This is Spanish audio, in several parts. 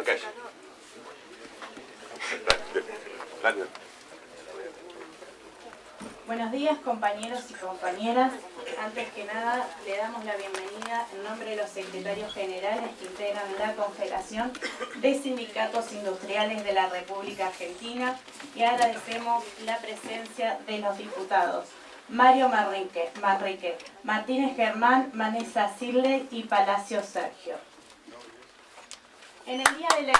arranca ella. Dale. Buenos días, compañeros y compañeras. Antes que nada, le damos la bienvenida en nombre de los secretarios generales que integran la Confederación de Sindicatos Industriales de la República Argentina y agradecemos la presencia de los diputados Mario Manrique, Martínez Germán, Vanessa Sirle y Palacio Sergio. En el día de la...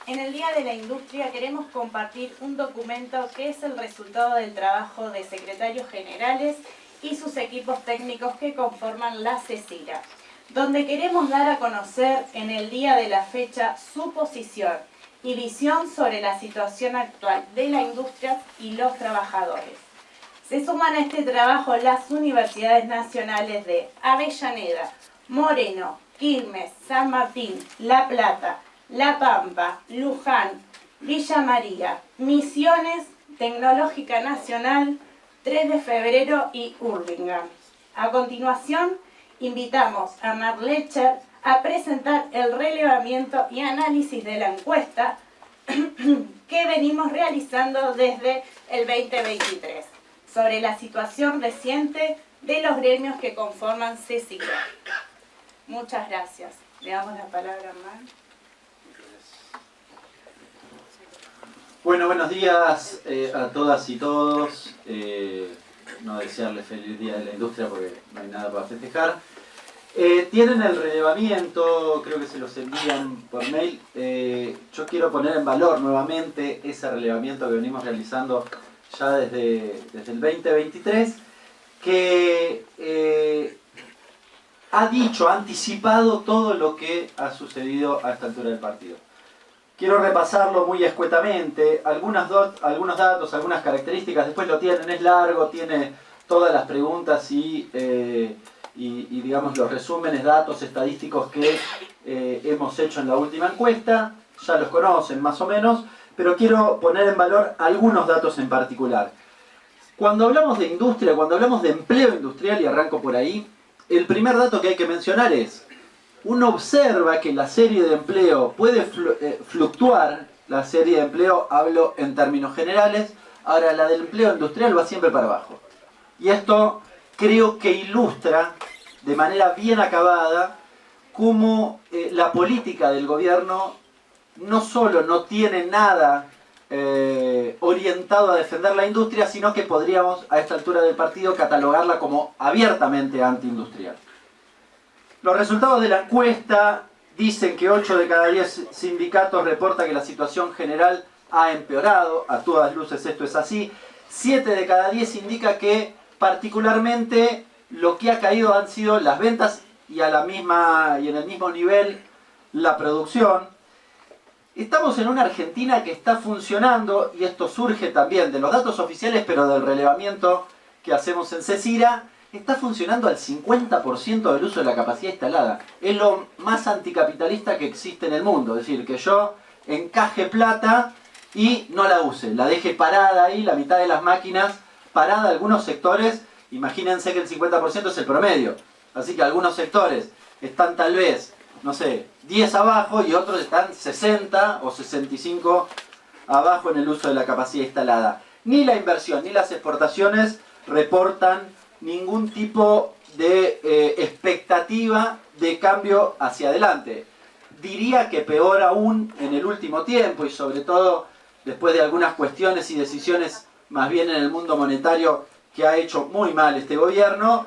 En el Día de la Industria queremos compartir un documento que es el resultado del trabajo de secretarios generales y sus equipos técnicos que conforman la CECIRA, donde queremos dar a conocer en el día de la fecha su posición y visión sobre la situación actual de la industria y los trabajadores. Se suman a este trabajo las universidades nacionales de Avellaneda, Moreno, Quilmes, San Martín, La Plata, La Pampa, Luján, Villa María, Misiones, Tecnológica Nacional, 3 de Febrero y Hurlingham. A continuación, invitamos a Marlecher a presentar el relevamiento y análisis de la encuesta que venimos realizando desde el 2023 sobre la situación reciente de los gremios que conforman CECIRA. Muchas gracias. Le damos la palabra a Mar. Bueno, buenos días a todas y todos. No desearles feliz día de la industria porque no hay nada para festejar. Tienen el relevamiento, creo que se los envían por mail. Yo quiero poner en valor nuevamente ese relevamiento que venimos realizando ya desde el 2023, que ha anticipado todo lo que ha sucedido a esta altura del partido. Quiero repasarlo muy escuetamente, algunos datos, algunas características, después lo tienen, es largo, tiene todas las preguntas y digamos los resúmenes, datos estadísticos que hemos hecho en la última encuesta, ya los conocen más o menos, pero quiero poner en valor algunos datos en particular. Cuando hablamos de industria, cuando hablamos de empleo industrial, y arranco por ahí, el primer dato que hay que mencionar es: uno observa que la serie de empleo puede fluctuar, la serie de empleo hablo en términos generales, ahora la del empleo industrial va siempre para abajo. Y esto creo que ilustra de manera bien acabada cómo la política del gobierno no solo no tiene nada orientado a defender la industria, sino que podríamos a esta altura del partido catalogarla como abiertamente antiindustrial. Los resultados de la encuesta dicen que 8 de cada 10 sindicatos reporta que la situación general ha empeorado, a todas luces esto es así. 7 de cada 10 indica que particularmente lo que ha caído han sido las ventas y en el mismo nivel la producción. Estamos en una Argentina que está funcionando, y esto surge también de los datos oficiales, pero del relevamiento que hacemos en CECIRA, está funcionando al 50% del uso de la capacidad instalada. Es lo más anticapitalista que existe en el mundo. Es decir, que yo encaje plata y no la use, la deje parada ahí, la mitad de las máquinas parada, algunos sectores, imagínense que el 50% es el promedio. Así que algunos sectores están tal vez, no sé, 10 abajo y otros están 60 o 65 abajo en el uso de la capacidad instalada. Ni la inversión ni las exportaciones reportan ningún tipo de expectativa de cambio hacia adelante. Diría que peor aún en el último tiempo, y sobre todo después de algunas cuestiones y decisiones más bien en el mundo monetario que ha hecho muy mal este gobierno.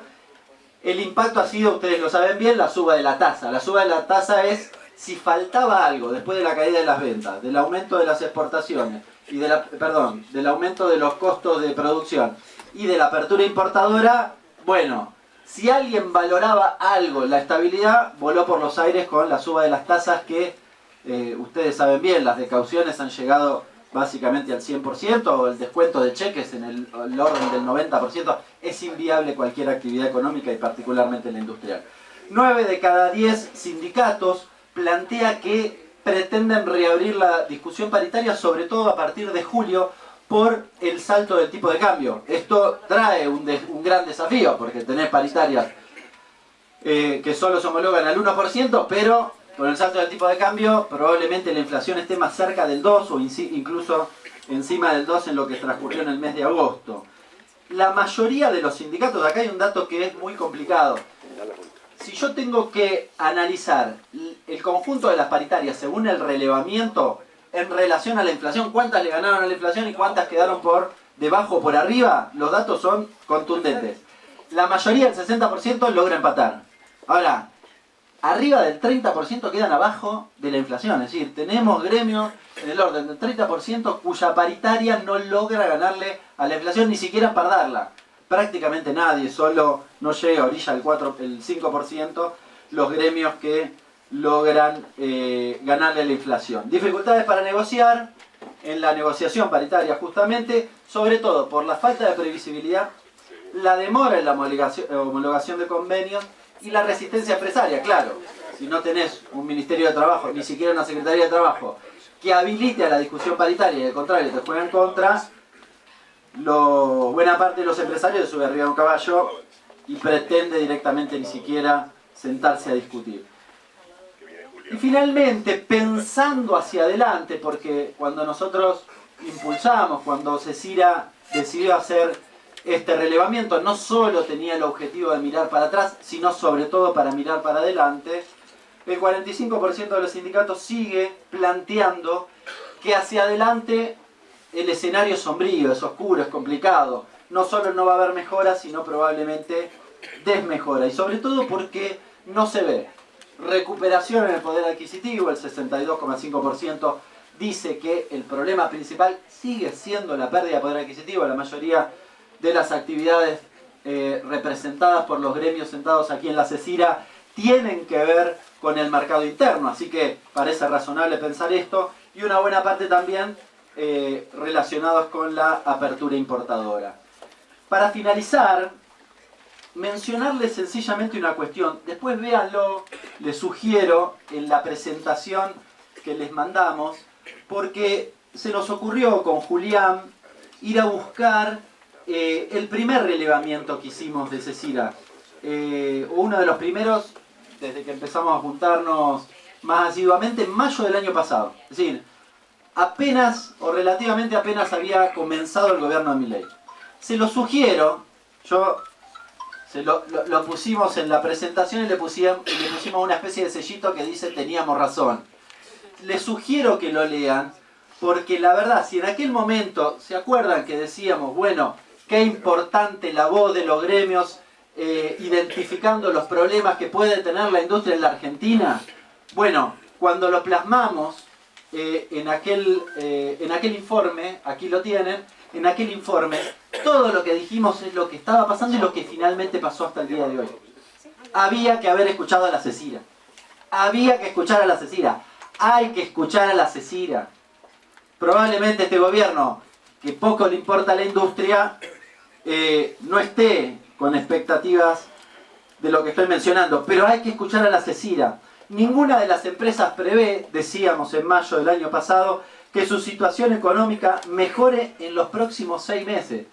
El impacto ha sido, ustedes lo saben bien, la suba de la tasa. La suba de la tasa es si faltaba algo después de la caída de las ventas, del aumento de las exportaciones y del aumento de los costos de producción y de la apertura importadora. Bueno, si alguien valoraba algo la estabilidad, voló por los aires con la suba de las tasas que ustedes saben bien, las decauciones han llegado básicamente al 100%, o el descuento de cheques en el orden del 90%, es inviable cualquier actividad económica y particularmente la industrial. 9 de cada 10 sindicatos plantea que pretenden reabrir la discusión paritaria, sobre todo a partir de julio, por el salto del tipo de cambio. Esto trae un gran desafío, porque tenés paritarias que solo se homologan al 1%, pero con el salto del tipo de cambio probablemente la inflación esté más cerca del 2 o incluso encima del 2 en lo que transcurrió en el mes de agosto. La mayoría de los sindicatos, acá hay un dato que es muy complicado. Si yo tengo que analizar el conjunto de las paritarias según el relevamiento en relación a la inflación, cuántas le ganaron a la inflación y cuántas quedaron por debajo o por arriba, los datos son contundentes. La mayoría, el 60%, logra empatar. Ahora, arriba del 30% quedan abajo de la inflación. Es decir, tenemos gremios en el orden del 30% cuya paritaria no logra ganarle a la inflación, ni siquiera empardarla. Prácticamente nadie, solo no llega a orilla el 5%, los gremios que logran ganarle a la inflación. Dificultades para negociar, en la negociación paritaria justamente, sobre todo por la falta de previsibilidad, la demora en la homologación de convenios y la resistencia empresaria. Claro, si no tenés un Ministerio de Trabajo, ni siquiera una Secretaría de Trabajo, que habilite a la discusión paritaria y al contrario te juega en contra, buena parte de los empresarios se sube arriba de un caballo y pretende directamente ni siquiera sentarse a discutir. Y finalmente, pensando hacia adelante, porque cuando nosotros impulsamos, cuando Cesira decidió hacer este relevamiento, no solo tenía el objetivo de mirar para atrás, sino sobre todo para mirar para adelante, el 45% de los sindicatos sigue planteando que hacia adelante el escenario es sombrío, es oscuro, es complicado. No solo no va a haber mejora, sino probablemente desmejora. Y sobre todo porque no se ve recuperación en el poder adquisitivo. El 62,5% dice que el problema principal sigue siendo la pérdida de poder adquisitivo. La mayoría de las actividades representadas por los gremios sentados aquí en la Cesira tienen que ver con el mercado interno. Así que parece razonable pensar esto. Y una buena parte también relacionados con la apertura importadora. Para finalizar, mencionarles sencillamente una cuestión. Después véanlo, les sugiero en la presentación que les mandamos, porque se nos ocurrió con Julián ir a buscar el primer relevamiento que hicimos de Cesira. Uno de los primeros, desde que empezamos a juntarnos más asiduamente, en mayo del año pasado. Es decir, apenas o relativamente apenas había comenzado el gobierno de Milei. Se lo sugiero, lo pusimos en la presentación y le pusimos una especie de sellito que dice teníamos razón. Les sugiero que lo lean, porque la verdad, si en aquel momento se acuerdan que decíamos, bueno, qué importante la voz de los gremios identificando los problemas que puede tener la industria en la Argentina, bueno, cuando lo plasmamos en aquel informe, aquí lo tienen, en aquel informe, todo lo que dijimos es lo que estaba pasando y lo que finalmente pasó hasta el día de hoy. Había que haber escuchado a la Cesira. Había que escuchar a la Cesira. Hay que escuchar a la Cesira. Probablemente este gobierno, que poco le importa a la industria, no esté con expectativas de lo que estoy mencionando, pero hay que escuchar a la Cesira. Ninguna de las empresas prevé, decíamos en mayo del año pasado, que su situación económica mejore en los próximos 6 meses.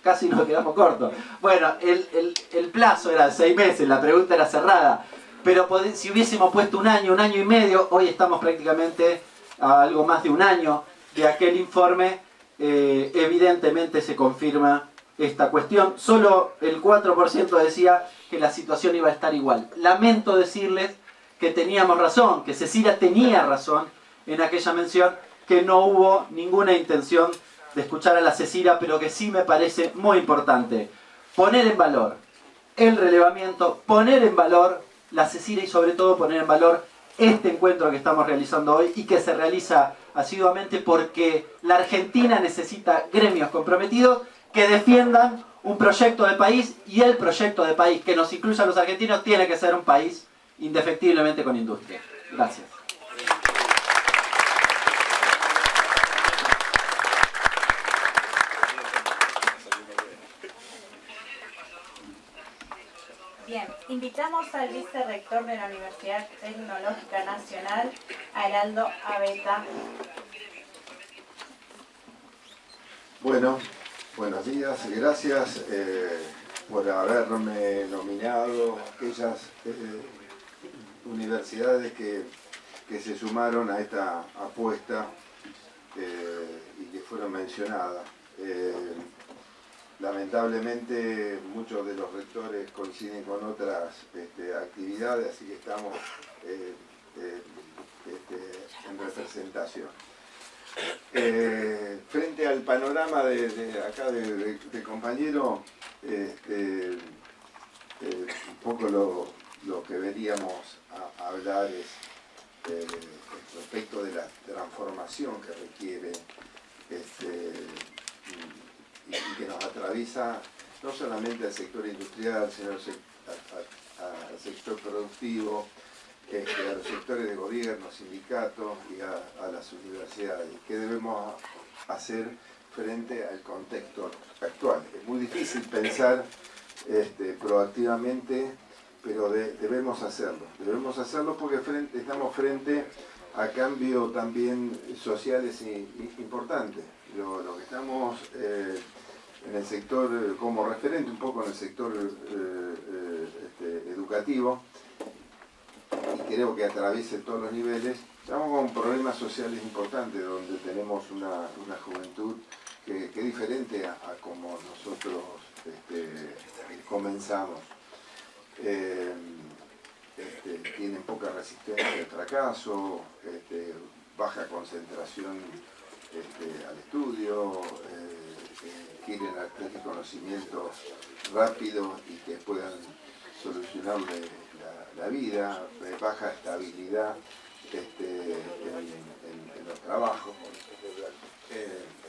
Casi nos quedamos cortos. Bueno, el plazo era de 6 meses, la pregunta era cerrada. Pero si hubiésemos puesto un año y medio, hoy estamos prácticamente a algo más de un año de aquel informe. Evidentemente se confirma esta cuestión. Solo el 4% decía que la situación iba a estar igual. Lamento decirles que teníamos razón, que Cesira tenía razón en aquella mención, que no hubo ninguna intención de escuchar a la Cesira, pero que sí me parece muy importante poner en valor el relevamiento, poner en valor la Cesira y sobre todo poner en valor este encuentro que estamos realizando hoy y que se realiza asiduamente porque la Argentina necesita gremios comprometidos que defiendan un proyecto de país, y el proyecto de país que nos incluya a los argentinos tiene que ser un país indefectiblemente con industria. Gracias. Bien, invitamos al vicerrector de la Universidad Tecnológica Nacional, a Heraldo Abeta. Bueno, buenos días, gracias por haberme nominado a aquellas universidades que se sumaron a esta apuesta y que fueron mencionadas. Lamentablemente muchos de los rectores coinciden con otras actividades, así que estamos en representación. Frente al panorama de compañero, un poco lo que veníamos a hablar es respecto de la transformación que requiere y que nos atraviesa no solamente al sector industrial, sino al sector productivo, a los sectores de gobierno, sindicatos y a las universidades. ¿Qué debemos hacer frente al contexto actual? Es muy difícil pensar proactivamente, pero debemos hacerlo. Debemos hacerlo porque estamos frente a cambios también sociales importantes. Lo que estamos en el sector, como referente un poco en el sector educativo, y creo que atraviese todos los niveles, estamos con problemas sociales importantes donde tenemos una juventud que es diferente a como nosotros comenzamos. Tienen poca resistencia al fracaso, baja concentración al estudio, quieren adquirir conocimientos rápidos y que puedan solucionarle la vida, baja estabilidad en los trabajos.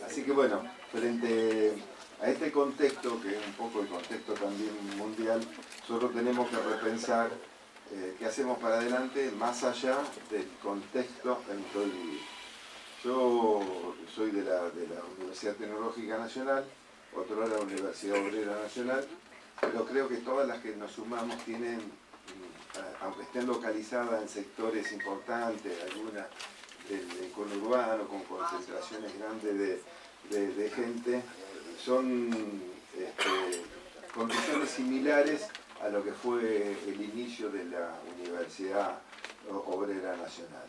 Así que bueno, frente a este contexto, que es un poco el contexto también mundial, nosotros tenemos que repensar qué hacemos para adelante más allá del contexto en que hoy vivimos. Yo soy de la Universidad Tecnológica Nacional, otro de la Universidad Obrera Nacional, pero creo que todas las que nos sumamos tienen, aunque estén localizadas en sectores importantes, algunas del conurbano, con concentraciones grandes de gente, son condiciones similares a lo que fue el inicio de la Universidad Obrera Nacional.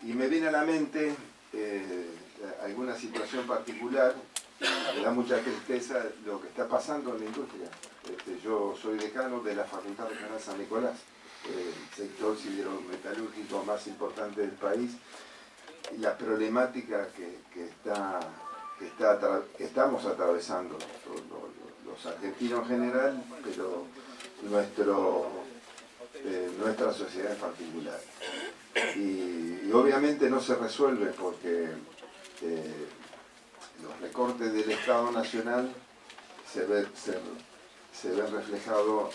Y me viene a la mente alguna situación particular. Me da mucha tristeza lo que está pasando en la industria. Yo soy decano de la Facultad Regional San Nicolás, el sector siderometalúrgico más importante del país, y la problemática que estamos atravesando los argentinos en general, pero nuestra sociedad en particular. Y obviamente no se resuelve porque los recortes del Estado Nacional se ven reflejados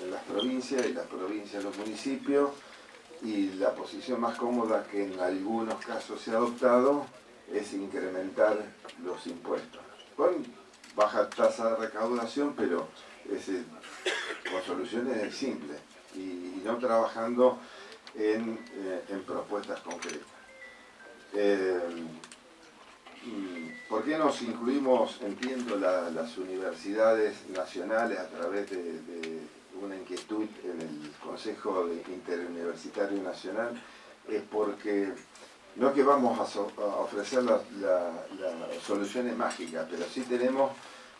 en las provincias, y las provincias en los municipios, y la posición más cómoda que en algunos casos se ha adoptado es incrementar los impuestos, con baja tasa de recaudación, pero con soluciones simples y no trabajando en propuestas concretas. ¿Por qué nos incluimos, entiendo, las universidades nacionales a través de una inquietud en el Consejo Interuniversitario Nacional? Es porque no es que vamos a ofrecer las soluciones mágicas, pero sí tenemos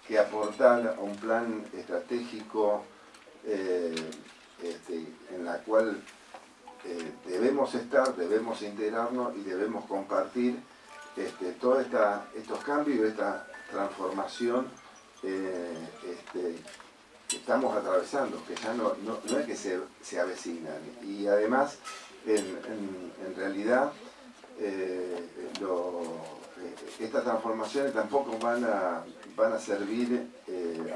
que aportar a un plan estratégico en la cual debemos estar, debemos integrarnos y debemos compartir todos estos cambios, esta transformación que estamos atravesando, que ya no es que se avecinan. Y además, en realidad, estas transformaciones tampoco van a servir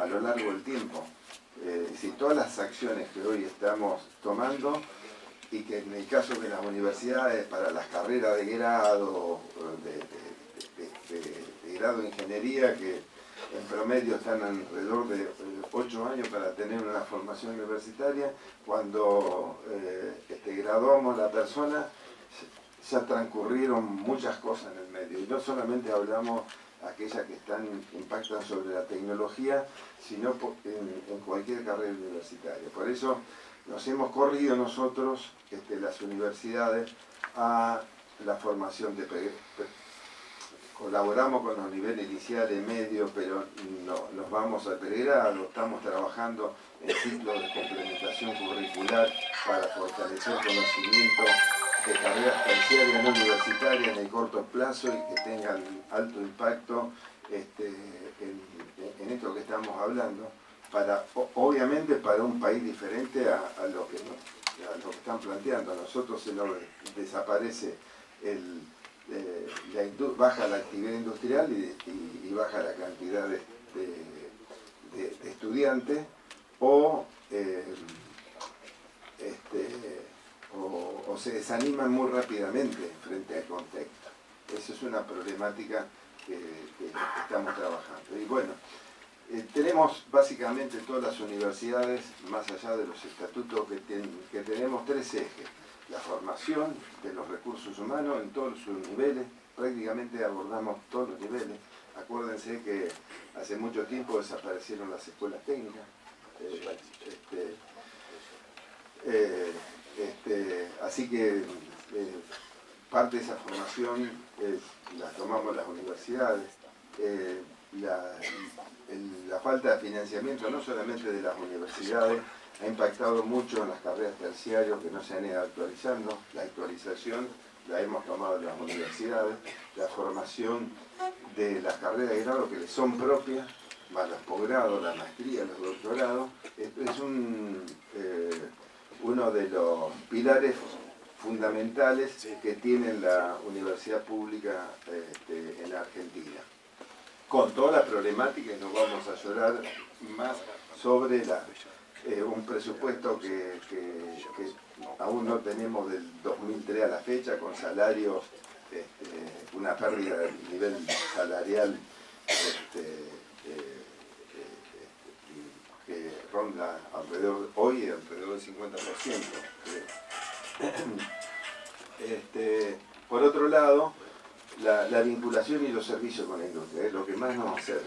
a lo largo del tiempo. Si todas las acciones que hoy estamos tomando, y que en el caso de las universidades, para las carreras de grado, de grado de ingeniería, que en promedio están alrededor de 8 años para tener una formación universitaria, cuando graduamos a la persona, ya transcurrieron muchas cosas en el medio. Y no solamente hablamos aquellas que impactan sobre la tecnología, sino en cualquier carrera universitaria. Por eso nos hemos corrido nosotros, las universidades, a la formación de colaboramos con los niveles iniciales, medios, pero no, nos vamos al pregrado, estamos trabajando en ciclos de complementación curricular para fortalecer conocimiento de carreras terciarias no universitarias en el corto plazo y que tengan alto impacto en esto que estamos hablando, obviamente para un país diferente a lo que están planteando. A nosotros se nos desaparece baja la actividad industrial y baja la cantidad de estudiantes o se desaniman muy rápidamente frente al contexto. Eso es una problemática que estamos trabajando. Y bueno, tenemos básicamente todas las universidades, más allá de los estatutos que tenemos, tres ejes. La formación de los recursos humanos en todos sus niveles, prácticamente abordamos todos los niveles. Acuérdense que hace mucho tiempo desaparecieron las escuelas técnicas. Así que parte de esa formación la tomamos las universidades. La falta de financiamiento, no solamente de las universidades, ha impactado mucho en las carreras terciarias que no se han ido actualizando. La actualización la hemos tomado en las universidades, la formación de las carreras de grado que les son propias, más los posgrados, la maestría, los doctorados, es uno de los pilares fundamentales que tiene la universidad pública en Argentina. Con toda la problemática, y nos vamos a llorar más sobre un presupuesto que aún no tenemos del 2003 a la fecha, con salarios, una pérdida del nivel salarial que ronda hoy alrededor del 50%. Por otro lado, la vinculación y los servicios con la industria es lo que más nos acerca.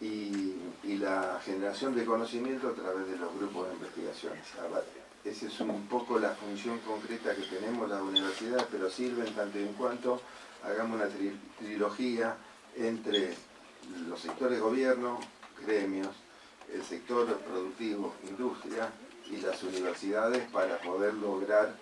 Y la generación de conocimiento a través de los grupos de investigación. Esa es un poco la función concreta que tenemos las universidades, pero sirven tanto en cuanto hagamos una trilogía entre los sectores de gobierno, gremios, el sector productivo, industria y las universidades para poder lograr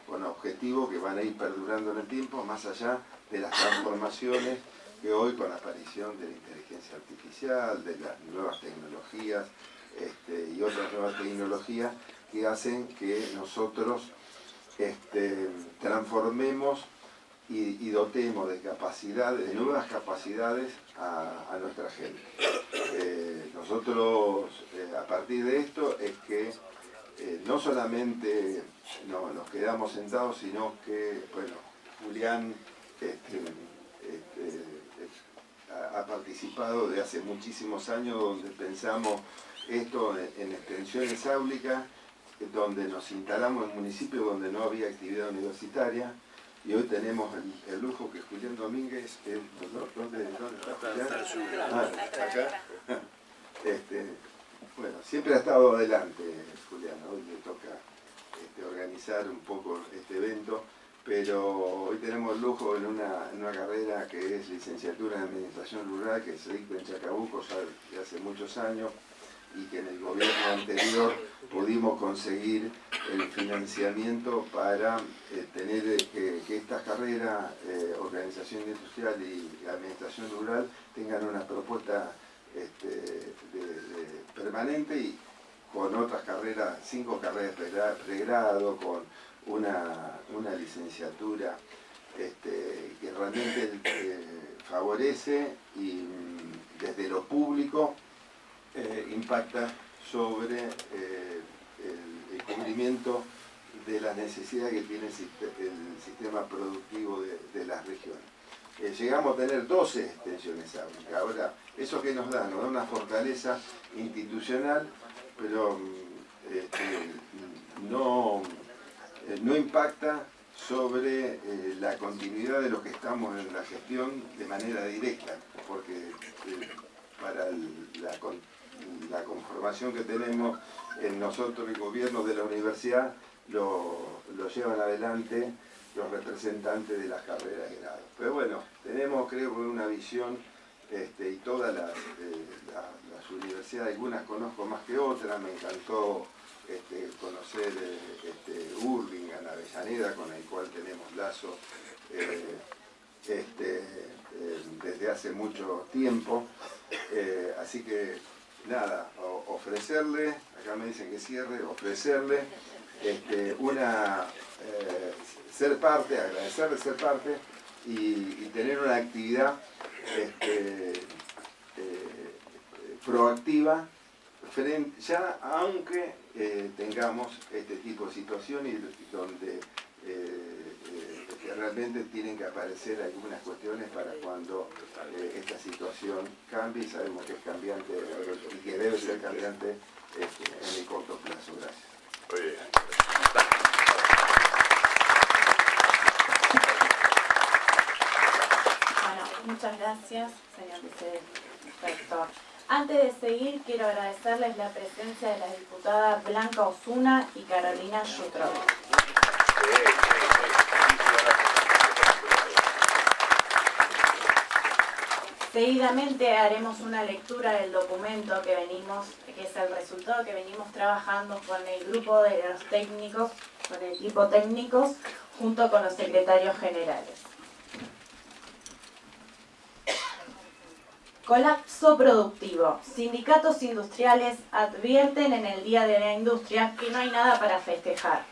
con objetivos que van a ir perdurando en el tiempo, más allá de las transformaciones que hoy con la aparición de la inteligencia artificial, de las nuevas tecnologías y otras nuevas tecnologías que hacen que nosotros transformemos y dotemos de capacidades, de nuevas capacidades a nuestra gente. Nosotros a partir de esto es que no solamente nos quedamos sentados, sino que, bueno, Julián ha participado de hace muchísimos años donde pensamos esto en extensiones áulicas, donde nos instalamos en municipios donde no había actividad universitaria, y hoy tenemos el lujo que Julián Domínguez, ¿dónde está Julián? Acá. Bueno, siempre ha estado adelante Julián, hoy le toca organizar un poco este evento, pero hoy tenemos el lujo en una carrera que es licenciatura en Administración Rural, que se dicta en Chacabuco ya de hace muchos años, y que en el gobierno anterior pudimos conseguir el financiamiento para tener que estas carreras, Organización Industrial y Administración Rural, tengan una propuesta permanente y con otras carreras, 5 carreras de pregrado, con una licenciatura que realmente favorece y desde lo público impacta sobre el cumplimiento de las necesidades que tiene el sistema productivo de las regiones. Llegamos a tener 12 extensiones áulicas. Ahora, ¿eso qué nos da? Nos da una fortaleza institucional, pero no impacta sobre la continuidad de los que estamos en la gestión de manera directa, porque para la conformación que tenemos en nosotros, el gobierno de la universidad, lo llevan adelante los representantes de las carreras de grado. Pero bueno, tenemos, creo, una visión, y todas las universidades, algunas conozco más que otras, me encantó conocer Urlingan, Avellaneda, con el cual tenemos lazo desde hace mucho tiempo, así que nada, ofrecerle, acá me dicen que cierre, ofrecerle ser parte, agradecerle ser parte y tener una actividad proactiva ya aunque tengamos este tipo de situaciones donde realmente tienen que aparecer algunas cuestiones para cuando esta situación cambie, y sabemos que es cambiante y que debe ser cambiante en el corto plazo. Gracias. Muy bien. Bueno, muchas gracias, señor vicerrector. Antes de seguir, quiero agradecerles la presencia de las diputadas Blanca Osuna y Carolina Yutrov. Seguidamente haremos una lectura del documento que es el resultado que venimos trabajando con el grupo de los técnicos, con el equipo técnicos, junto con los secretarios generales. Colapso productivo. Sindicatos industriales advierten en el Día de la Industria que no hay nada para festejar.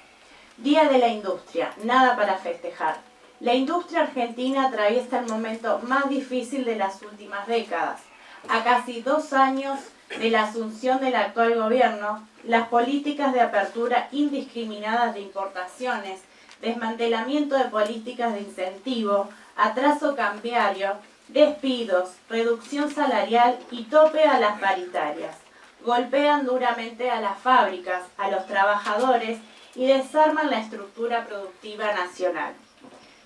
Día de la Industria, nada para festejar. La industria argentina atraviesa el momento más difícil de las últimas décadas. A casi 2 años de la asunción del actual gobierno, las políticas de apertura indiscriminadas de importaciones, desmantelamiento de políticas de incentivo, atraso cambiario, despidos, reducción salarial y tope a las paritarias golpean duramente a las fábricas, a los trabajadores y desarman la estructura productiva nacional.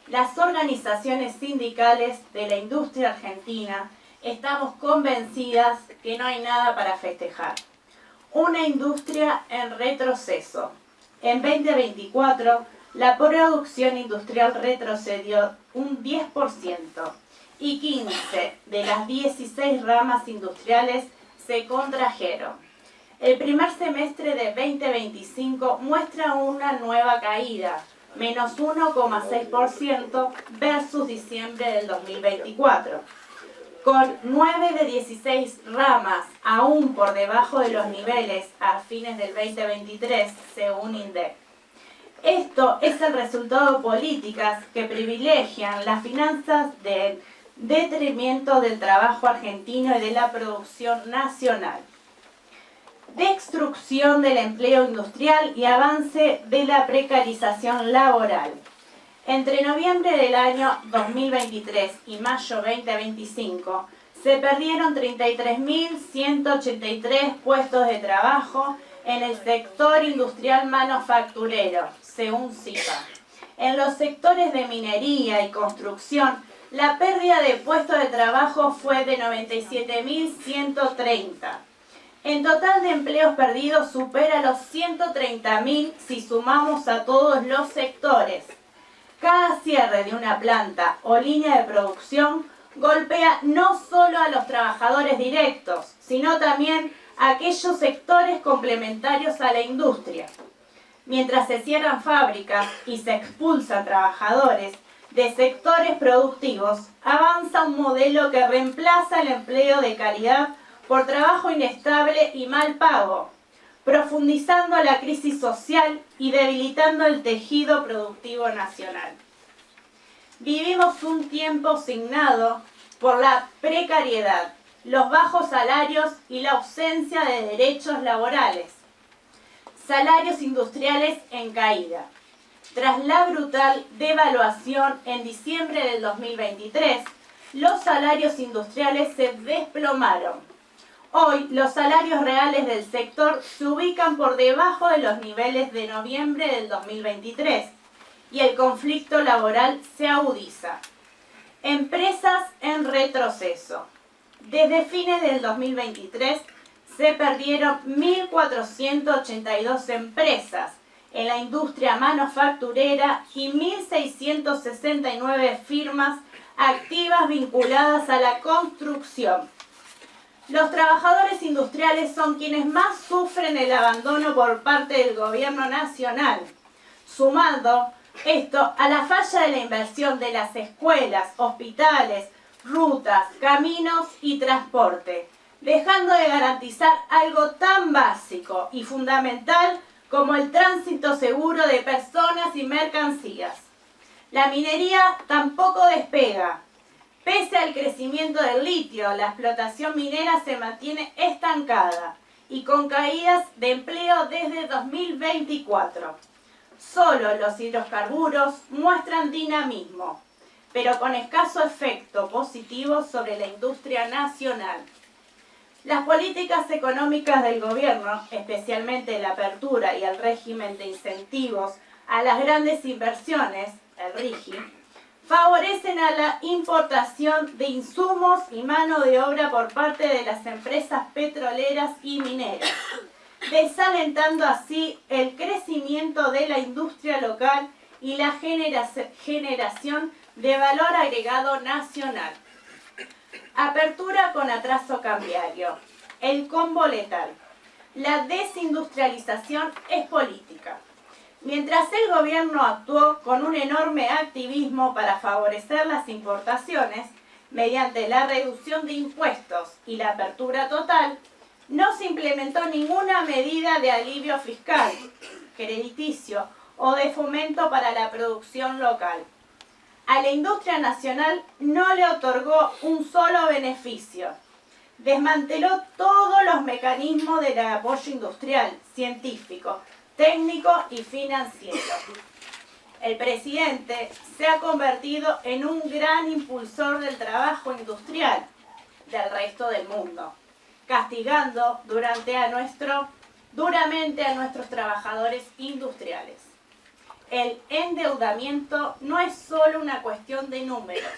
Las organizaciones sindicales de la industria argentina estamos convencidas que no hay nada para festejar. Una industria en retroceso. En 2024, la producción industrial retrocedió un 10% y 15 de las 16 ramas industriales se contrajeron. El primer semestre de 2025 muestra una nueva caída, menos 1,6% versus diciembre del 2024. Con 9 de 16 ramas aún por debajo de los niveles a fines del 2023, según INDEC. Esto es el resultado de políticas que privilegian las finanzas del detrimento del trabajo argentino y de la producción nacional. Destrucción del empleo industrial y avance de la precarización laboral. Entre noviembre del año 2023 y mayo 2025 se perdieron 33.183 puestos de trabajo en el sector industrial manufacturero, según CIPA. En los sectores de minería y construcción, la pérdida de puestos de trabajo fue de 97.130. En total de empleos perdidos supera los 130.000 si sumamos a todos los sectores. Cada cierre de una planta o línea de producción golpea no solo a los trabajadores directos, sino también a aquellos sectores complementarios a la industria. Mientras se cierran fábricas y se expulsan trabajadores de sectores productivos, avanza un modelo que reemplaza el empleo de calidad por trabajo inestable y mal pago, profundizando la crisis social y debilitando el tejido productivo nacional. Vivimos un tiempo signado por la precariedad, los bajos salarios y la ausencia de derechos laborales. Salarios industriales en caída. Tras la brutal devaluación en diciembre del 2023, los salarios industriales se desplomaron. Hoy, los salarios reales del sector se ubican por debajo de los niveles de noviembre del 2023 y el conflicto laboral se agudiza. Empresas en retroceso. Desde fines del 2023 se perdieron 1.482 empresas en la industria manufacturera y 1.669 firmas activas vinculadas a la construcción. Los trabajadores industriales son quienes más sufren el abandono por parte del gobierno nacional, sumando esto a la falla de la inversión de las escuelas, hospitales, rutas, caminos y transporte, dejando de garantizar algo tan básico y fundamental como el tránsito seguro de personas y mercancías. La minería tampoco despega. Pese al crecimiento del litio, la explotación minera se mantiene estancada y con caídas de empleo desde 2024. Solo los hidrocarburos muestran dinamismo, pero con escaso efecto positivo sobre la industria nacional. Las políticas económicas del gobierno, especialmente la apertura y el régimen de incentivos a las grandes inversiones, el RIGI, favorecen a la importación de insumos y mano de obra por parte de las empresas petroleras y mineras, desalentando así el crecimiento de la industria local y la generación de valor agregado nacional. Apertura con atraso cambiario. El combo letal. La desindustrialización es política. Mientras el gobierno actuó con un enorme activismo para favorecer las importaciones, mediante la reducción de impuestos y la apertura total, no se implementó ninguna medida de alivio fiscal, crediticio o de fomento para la producción local. A la industria nacional no le otorgó un solo beneficio. Desmanteló todos los mecanismos del apoyo industrial, científico, técnico y financiero. El presidente se ha convertido en un gran impulsor del trabajo industrial del resto del mundo, castigando duramente a nuestros trabajadores industriales. El endeudamiento no es solo una cuestión de números.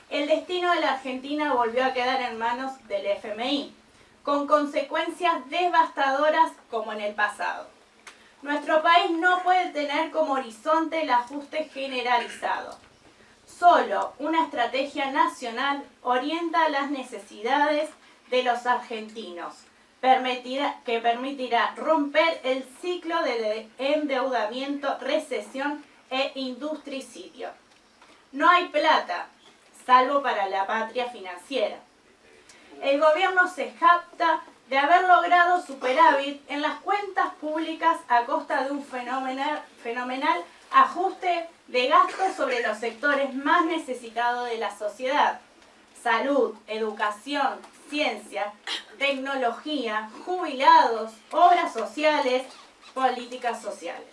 El destino de la Argentina volvió a quedar en manos del FMI, con consecuencias devastadoras como en el pasado. Nuestro país no puede tener como horizonte el ajuste generalizado. Solo una estrategia nacional orienta las necesidades de los argentinos, que permitirá romper el ciclo de endeudamiento, recesión e industricidio. No hay plata, salvo para la patria financiera. El gobierno se jacta de haber logrado superávit en las cuentas públicas a costa de un fenomenal ajuste de gastos sobre los sectores más necesitados de la sociedad: salud, educación, ciencia, tecnología, jubilados, obras sociales, políticas sociales.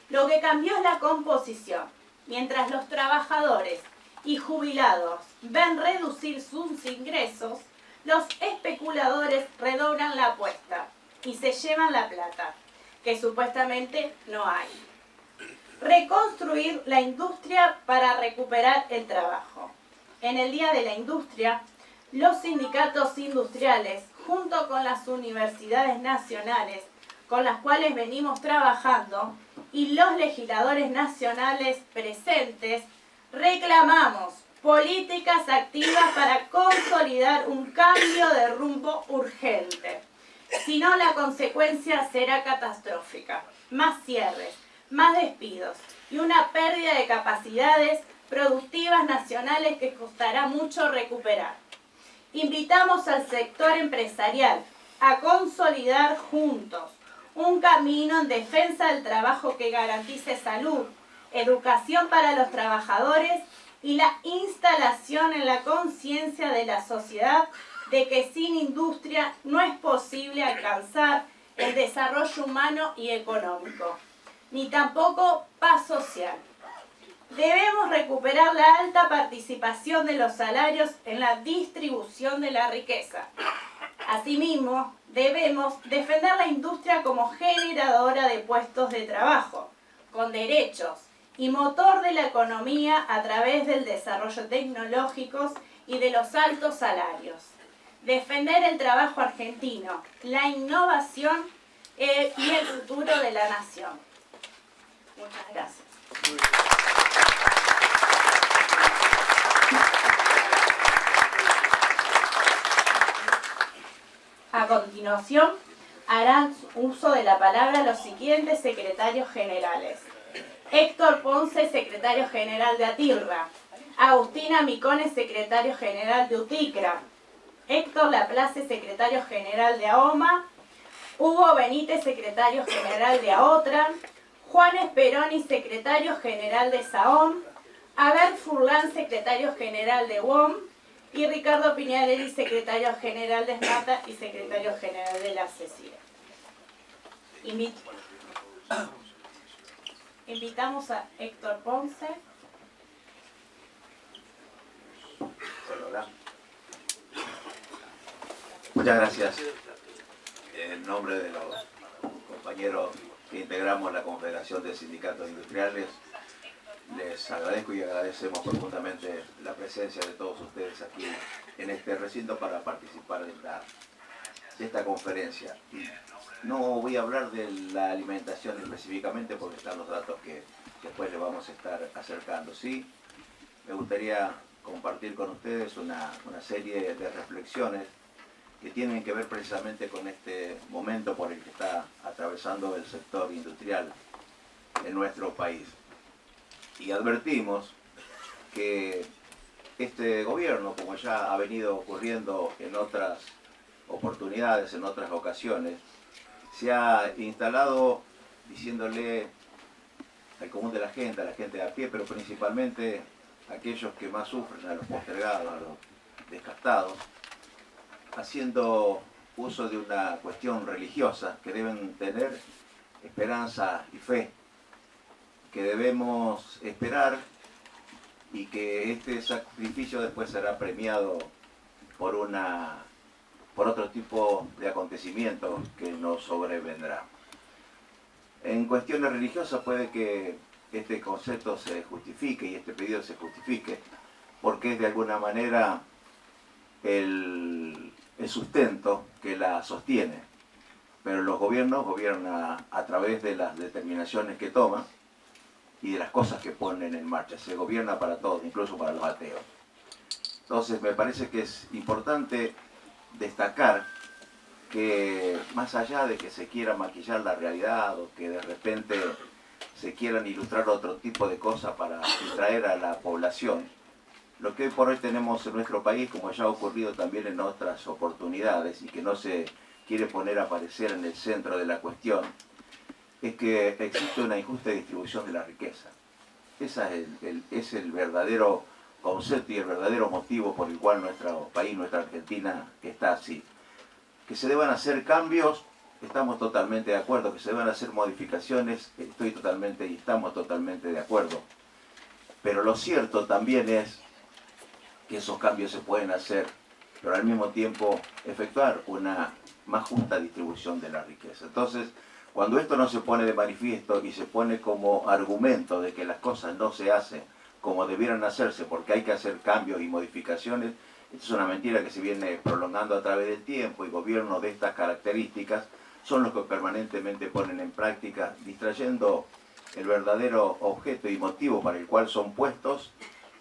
Lo que cambió es la composición. Mientras los trabajadores y jubilados ven reducir sus ingresos, los especuladores redoblan la apuesta y se llevan la plata, que supuestamente no hay. Reconstruir la industria para recuperar el trabajo. En el Día de la Industria, los sindicatos industriales, junto con las universidades nacionales con las cuales venimos trabajando, y los legisladores nacionales presentes, reclamamos políticas activas para consolidar un cambio de rumbo urgente. Si no, la consecuencia será catastrófica. Más cierres, más despidos y una pérdida de capacidades productivas nacionales que costará mucho recuperar. Invitamos al sector empresarial a consolidar juntos un camino en defensa del trabajo que garantice salud, educación para los trabajadores y la instalación en la conciencia de la sociedad de que sin industria no es posible alcanzar el desarrollo humano y económico, ni tampoco paz social. Debemos recuperar la alta participación de los salarios en la distribución de la riqueza. Asimismo, debemos defender la industria como generadora de puestos de trabajo, con derechos y motor de la economía a través del desarrollo tecnológico y de los altos salarios. Defender el trabajo argentino, la innovación y el futuro de la nación. Muchas gracias. A continuación, harán uso de la palabra los siguientes secretarios generales. Héctor Ponce, secretario general de ATIRRA. Agustina Micones, secretario general de UTICRA. Héctor Laplace, secretario general de AOMA. Hugo Benítez, secretario general de AOTRAN. Juan Esperoni, secretario general de SAOM. Abel Furlan, secretario general de WOM. Y Ricardo Piñarelli, secretario general de SMATA y secretario general de la CECIRA. Invitamos a Héctor Ponce. Hola. Muchas gracias. En nombre de los compañeros que integramos la Confederación de Sindicatos Industriales, les agradezco y agradecemos profundamente la presencia de todos ustedes aquí en este recinto para participar de esta conferencia. No voy a hablar de la alimentación específicamente porque están los datos que después les vamos a estar acercando. Sí, me gustaría compartir con ustedes una serie de reflexiones que tienen que ver precisamente con este momento por el que está atravesando el sector industrial en nuestro país. Y advertimos que este gobierno, como ya ha venido ocurriendo en otras oportunidades, en otras ocasiones, se ha instalado diciéndole al común de la gente de a pie, pero principalmente a aquellos que más sufren, a los postergados, a los descastados, haciendo uso de una cuestión religiosa, que deben tener esperanza y fe, que debemos esperar y que este sacrificio después será premiado por otro tipo de acontecimiento que nos sobrevendrá. En cuestiones religiosas puede que este concepto se justifique y este pedido se justifique porque es de alguna manera el sustento que la sostiene. Pero los gobiernos gobiernan a través de las determinaciones que toman y de las cosas que ponen en marcha. Se gobierna para todos, incluso para los ateos. Entonces me parece que es importante destacar que más allá de que se quiera maquillar la realidad o que de repente se quieran ilustrar otro tipo de cosas para distraer a la población, lo que hoy por hoy tenemos en nuestro país, como ya ha ocurrido también en otras oportunidades y que no se quiere poner a aparecer en el centro de la cuestión, es que existe una injusta distribución de la riqueza. Ese es el verdadero concepto y el verdadero motivo por el cual nuestro país, nuestra Argentina, está así. Que se deban hacer cambios, estamos totalmente de acuerdo. Que se deban hacer modificaciones, estamos totalmente de acuerdo. Pero lo cierto también es que esos cambios se pueden hacer, pero al mismo tiempo efectuar una más justa distribución de la riqueza. Entonces, cuando esto no se pone de manifiesto y se pone como argumento de que las cosas no se hacen como debieran hacerse porque hay que hacer cambios y modificaciones, esto es una mentira que se viene prolongando a través del tiempo y gobiernos de estas características son los que permanentemente ponen en práctica, distrayendo el verdadero objeto y motivo para el cual son puestos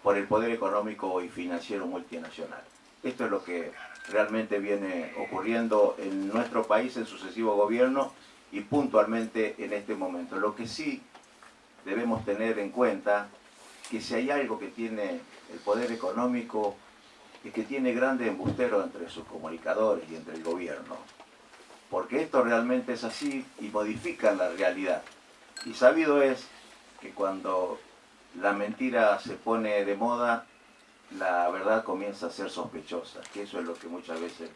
por el poder económico y financiero multinacional. Esto es lo que realmente viene ocurriendo en nuestro país en sucesivos gobiernos y puntualmente en este momento. Lo que sí debemos tener en cuenta que si hay algo que tiene el poder económico es que tiene grandes embusteros entre sus comunicadores y entre el gobierno. Porque esto realmente es así y modifican la realidad. Y sabido es que cuando la mentira se pone de moda, la verdad comienza a ser sospechosa, que eso es lo que muchas veces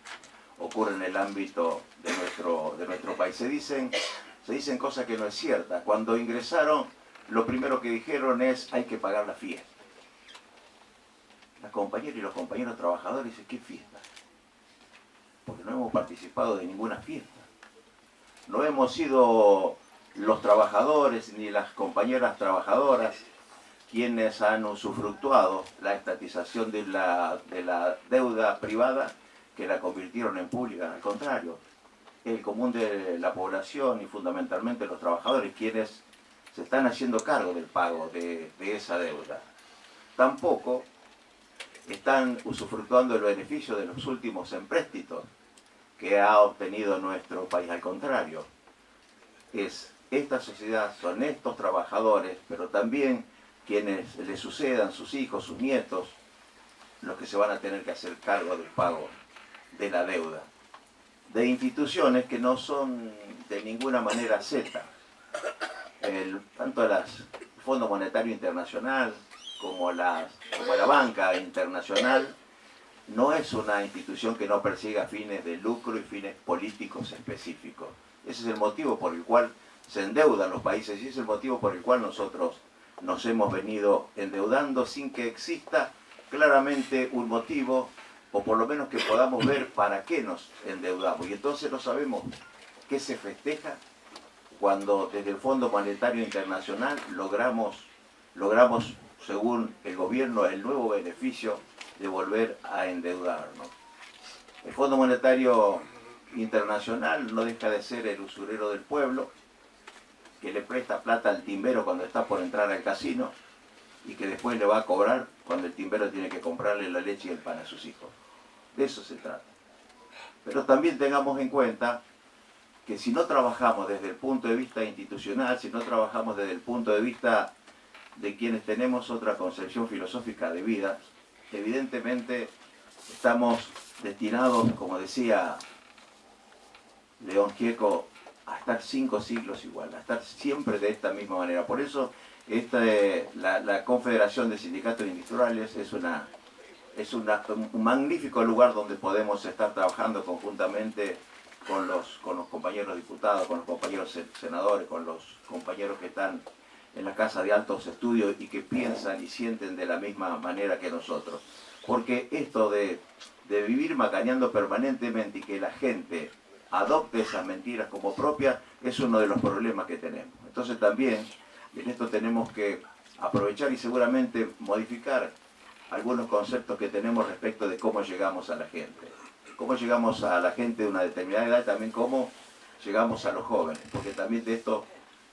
ocurre en el ámbito de nuestro país. Se dicen cosas que no es cierta. Cuando ingresaron, lo primero que dijeron es hay que pagar la fiesta. Las compañeras y los compañeros trabajadores dicen, ¿qué fiesta? Porque no hemos participado de ninguna fiesta. No hemos sido los trabajadores ni las compañeras trabajadoras quienes han usufructuado la estatización de la deuda privada que la convirtieron en pública. Al contrario, el común de la población y fundamentalmente los trabajadores quienes se están haciendo cargo del pago de esa deuda. Tampoco están usufructuando el beneficio de los últimos empréstitos que ha obtenido nuestro país. Al contrario, esta sociedad son estos trabajadores, pero también quienes les sucedan, sus hijos, sus nietos, los que se van a tener que hacer cargo del pago de la deuda, de instituciones que no son de ninguna manera Z. Tanto el Fondo Monetario Internacional como la banca internacional no es una institución que no persiga fines de lucro y fines políticos específicos. Ese es el motivo por el cual se endeudan los países y es el motivo por el cual nosotros nos hemos venido endeudando sin que exista claramente un motivo, o por lo menos que podamos ver para qué nos endeudamos. Y entonces no sabemos qué se festeja cuando desde el Fondo Monetario Internacional logramos, según el gobierno, el nuevo beneficio de volver a endeudarnos. El Fondo Monetario Internacional no deja de ser el usurero del pueblo, que le presta plata al timbero cuando está por entrar al casino y que después le va a cobrar cuando el timbero tiene que comprarle la leche y el pan a sus hijos. De eso se trata. Pero también tengamos en cuenta que si no trabajamos desde el punto de vista institucional, si no trabajamos desde el punto de vista de quienes tenemos otra concepción filosófica de vida, evidentemente estamos destinados, como decía León Gieco, a estar 5 siglos igual, a estar siempre de esta misma manera. Por eso la Confederación de Sindicatos Industriales es un magnífico lugar donde podemos estar trabajando conjuntamente con los compañeros diputados, con los compañeros senadores, con los compañeros que están en la Casa de Altos Estudios y que piensan y sienten de la misma manera que nosotros. Porque esto de vivir macaneando permanentemente y que la gente adopte esas mentiras como propias es uno de los problemas que tenemos. Entonces también en esto tenemos que aprovechar y seguramente modificar algunos conceptos que tenemos respecto de cómo llegamos a la gente. Cómo llegamos a la gente de una determinada edad y también cómo llegamos a los jóvenes. Porque también de esto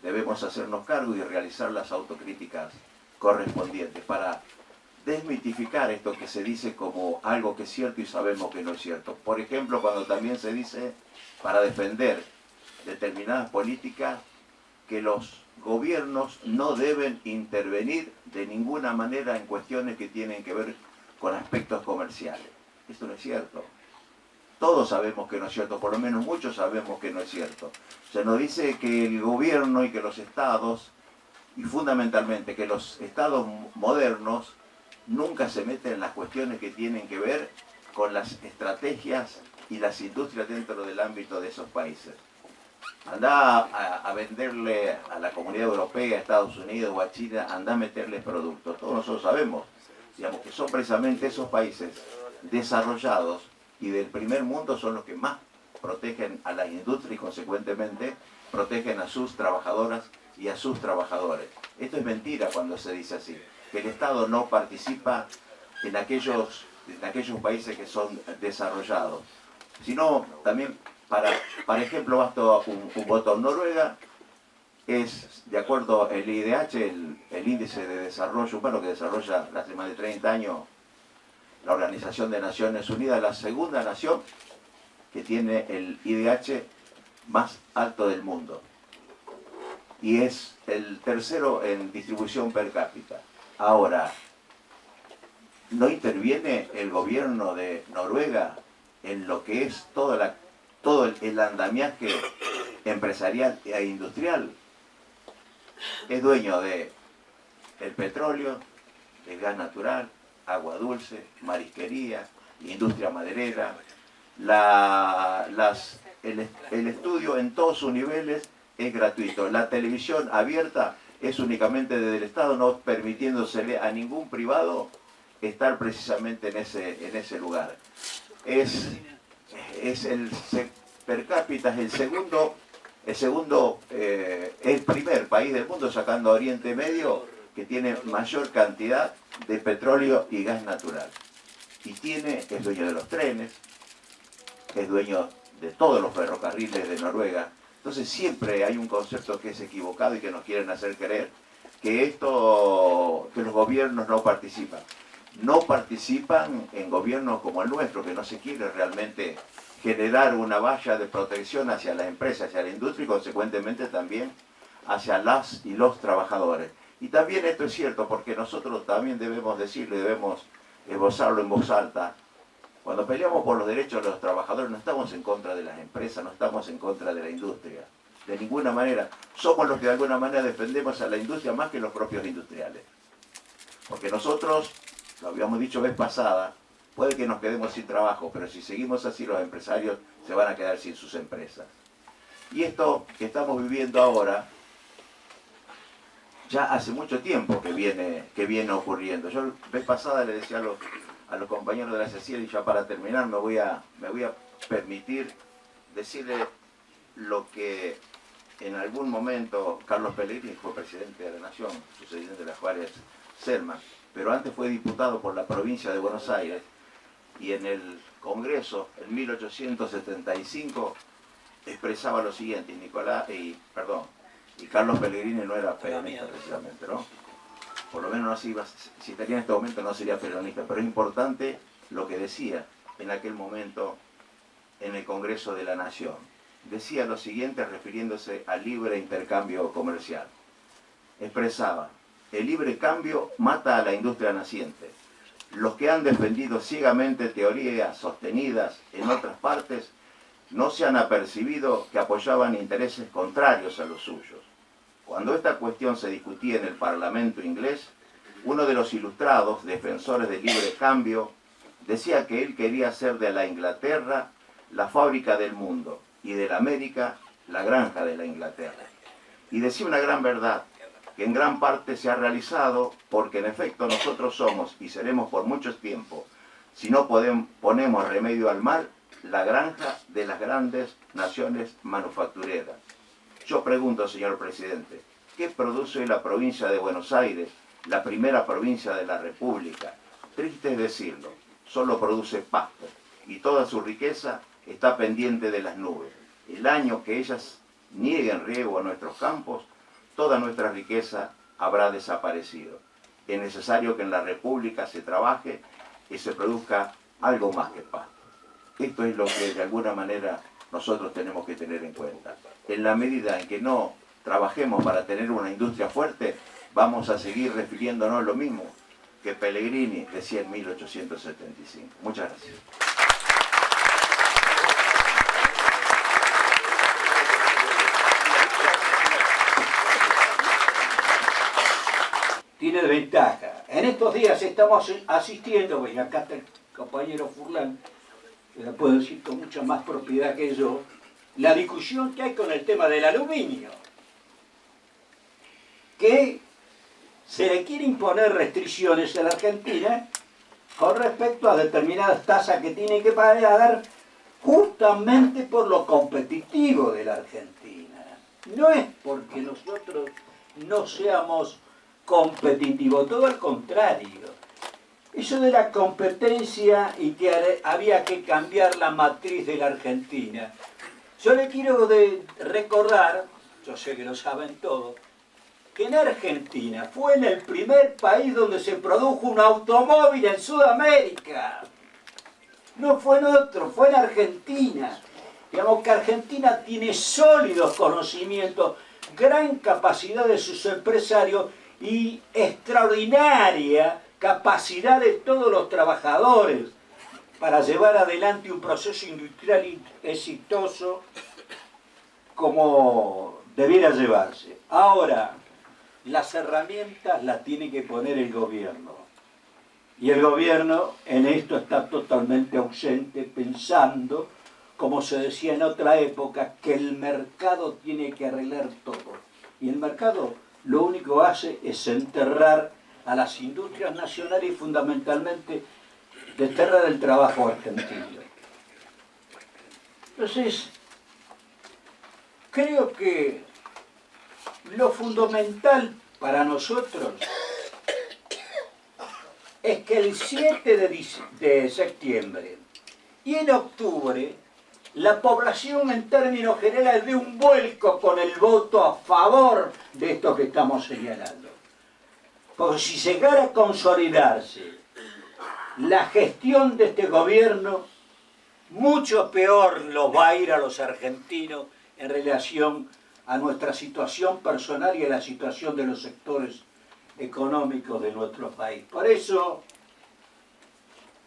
debemos hacernos cargo y realizar las autocríticas correspondientes para desmitificar esto que se dice como algo que es cierto y sabemos que no es cierto. Por ejemplo, cuando también se dice para defender determinadas políticas que los gobiernos no deben intervenir de ninguna manera en cuestiones que tienen que ver con aspectos comerciales. Esto no es cierto. Todos sabemos que no es cierto, por lo menos muchos sabemos que no es cierto. Se nos dice que el gobierno y que los estados, y fundamentalmente que los estados modernos, nunca se meten en las cuestiones que tienen que ver con las estrategias y las industrias dentro del ámbito de esos países. Andá a venderle a la Comunidad Europea, a Estados Unidos o a China, andá a meterles productos. Todos nosotros sabemos, digamos, que son precisamente esos países desarrollados y del primer mundo son los que más protegen a la industria y consecuentemente protegen a sus trabajadoras y a sus trabajadores. Esto es mentira cuando se dice así, que el Estado no participa en aquellos países que son desarrollados, sino también, para ejemplo, basta un botón. Noruega es, de acuerdo al IDH, el Índice de Desarrollo Humano que desarrolla hace más de 30 años la Organización de Naciones Unidas, la segunda nación que tiene el IDH más alto del mundo. Y es el tercero en distribución per cápita. Ahora, ¿no interviene el gobierno de Noruega en lo que es todo el andamiaje empresarial e industrial? Es dueño del petróleo, del gas natural, agua dulce, marisquería, industria maderera. El estudio en todos sus niveles es gratuito. La televisión abierta es únicamente desde el Estado, no permitiéndosele a ningún privado estar precisamente en ese lugar. Per cápita es el segundo El segundo, el primer país del mundo, sacando a Oriente Medio, que tiene mayor cantidad de petróleo y gas natural. Y es dueño de los trenes, es dueño de todos los ferrocarriles de Noruega. Entonces siempre hay un concepto que es equivocado y que nos quieren hacer creer que los gobiernos no participan. No participan en gobiernos como el nuestro, que no se quiere realmente generar una valla de protección hacia las empresas, hacia la industria y consecuentemente también hacia las y los trabajadores. Y también esto es cierto porque nosotros también debemos decirlo y debemos esbozarlo en voz alta. Cuando peleamos por los derechos de los trabajadores no estamos en contra de las empresas, no estamos en contra de la industria. De ninguna manera. Somos los que de alguna manera defendemos a la industria más que los propios industriales. Porque nosotros, lo habíamos dicho vez pasada, puede que nos quedemos sin trabajo, pero si seguimos así los empresarios se van a quedar sin sus empresas. Y esto que estamos viviendo ahora, ya hace mucho tiempo que viene ocurriendo. Yo vez pasada le decía a los compañeros de la CECIEL, y ya para terminar me voy a permitir decirle lo que en algún momento Carlos Pellegrini fue presidente de la Nación, sucediendo de las Juárez Selman, pero antes fue diputado por la provincia de Buenos Aires, y en el Congreso, en 1875, expresaba lo siguiente, y Carlos Pellegrini no era peronista precisamente, ¿no? Por lo menos si estaría en este momento no sería peronista, pero es importante lo que decía en aquel momento en el Congreso de la Nación. Decía lo siguiente refiriéndose al libre intercambio comercial. Expresaba: el libre cambio mata a la industria naciente. Los que han defendido ciegamente teorías sostenidas en otras partes no se han apercibido que apoyaban intereses contrarios a los suyos. Cuando esta cuestión se discutía en el Parlamento inglés, uno de los ilustrados defensores del libre cambio decía que él quería hacer de la Inglaterra la fábrica del mundo y de la América la granja de la Inglaterra. Y decía una gran verdad, que en gran parte se ha realizado porque en efecto nosotros somos y seremos por mucho tiempo, si no ponemos remedio al mal, la granja de las grandes naciones manufactureras. Yo pregunto, señor presidente, ¿qué produce la provincia de Buenos Aires, la primera provincia de la República? Triste es decirlo, solo produce pasto y toda su riqueza está pendiente de las nubes. El año que ellas nieguen riego a nuestros campos, toda nuestra riqueza habrá desaparecido. Es necesario que en la República se trabaje y se produzca algo más que pasto. Esto es lo que de alguna manera nosotros tenemos que tener en cuenta. En la medida en que no trabajemos para tener una industria fuerte, vamos a seguir refiriéndonos a lo mismo que Pellegrini decía en 1875. Muchas gracias. Tiene ventaja. En estos días estamos asistiendo, bueno, acá está el compañero Furlan, que la puedo decir con mucha más propiedad que yo, la discusión que hay con el tema del aluminio, que se le quiere imponer restricciones a la Argentina con respecto a determinadas tasas que tiene que pagar justamente por lo competitivo de la Argentina. No es porque nosotros no seamos competitivos, todo al contrario. Eso de la competencia y que había que cambiar la matriz de la Argentina. Yo le quiero recordar, yo sé que lo saben todos, que en Argentina fue en el primer país donde se produjo un automóvil en Sudamérica. No fue en otro, fue en Argentina. Digamos que Argentina tiene sólidos conocimientos, gran capacidad de sus empresarios y extraordinaria capacidad de todos los trabajadores para llevar adelante un proceso industrial exitoso como debiera llevarse. Ahora, las herramientas las tiene que poner el gobierno. Y el gobierno en esto está totalmente ausente, pensando, como se decía en otra época, que el mercado tiene que arreglar todo. Y el mercado lo único que hace es enterrar a las industrias nacionales y fundamentalmente desterrar el trabajo argentino. Entonces, creo que lo fundamental para nosotros es que el 7 de septiembre y en octubre la población en términos generales dé un vuelco con el voto a favor de esto que estamos señalando. Porque si llegara a consolidarse la gestión de este gobierno, mucho peor los va a ir a los argentinos en relación a nuestra situación personal y a la situación de los sectores económicos de nuestro país. Por eso,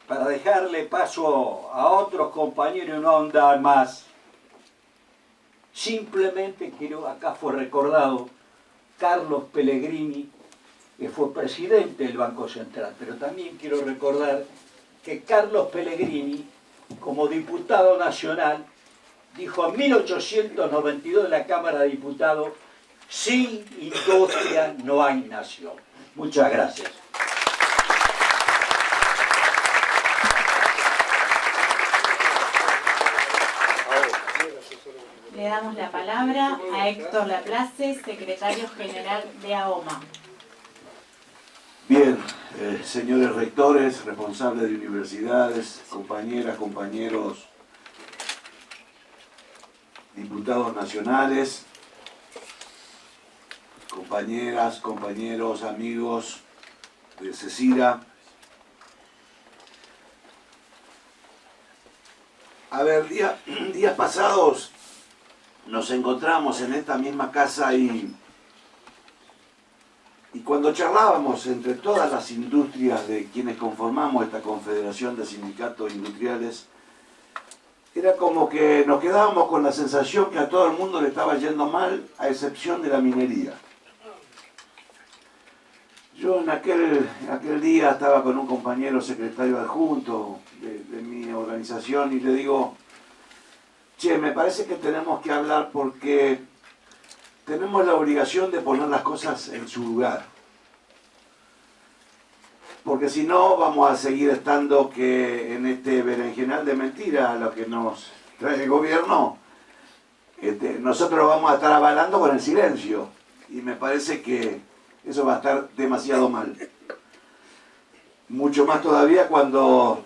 para dejarle paso a otros compañeros y no ahondar más, simplemente quiero, acá fue recordado Carlos Pellegrini, que fue presidente del Banco Central, pero también quiero recordar que Carlos Pellegrini, como diputado nacional, dijo en 1892 en la Cámara de Diputados: sin industria no hay nación. Muchas gracias. Le damos la palabra a Héctor Laplace, secretario general de AOMA. Bien, señores rectores, responsables de universidades, compañeras, compañeros, diputados nacionales, compañeras, compañeros, amigos de CECIRA. A ver, días pasados nos encontramos en esta misma casa y cuando charlábamos entre todas las industrias de quienes conformamos esta Confederación de Sindicatos Industriales, era como que nos quedábamos con la sensación que a todo el mundo le estaba yendo mal, a excepción de la minería. Yo en aquel día estaba con un compañero secretario adjunto de mi organización y le digo: che, me parece que tenemos que hablar porque tenemos la obligación de poner las cosas en su lugar. Porque si no, vamos a seguir estando que en este berenjenal de mentiras a lo que nos trae el gobierno, nosotros vamos a estar avalando con el silencio. Y me parece que eso va a estar demasiado mal. Mucho más todavía cuando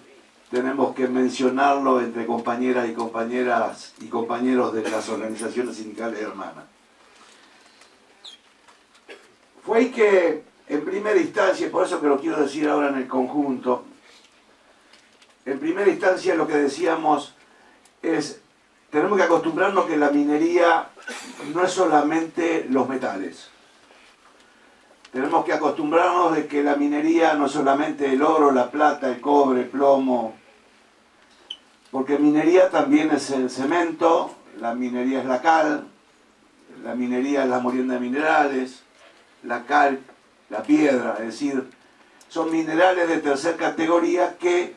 tenemos que mencionarlo entre compañeras y compañeros de las organizaciones sindicales hermanas. Fue ahí que, en primera instancia, y por eso que lo quiero decir ahora en el conjunto, en primera instancia lo que decíamos es, tenemos que acostumbrarnos que la minería no es solamente los metales. Tenemos que acostumbrarnos de que la minería no es solamente el oro, la plata, el cobre, el plomo, porque minería también es el cemento, la minería es la cal, la minería es la molienda de minerales, la cal, la piedra, es decir, son minerales de tercera categoría que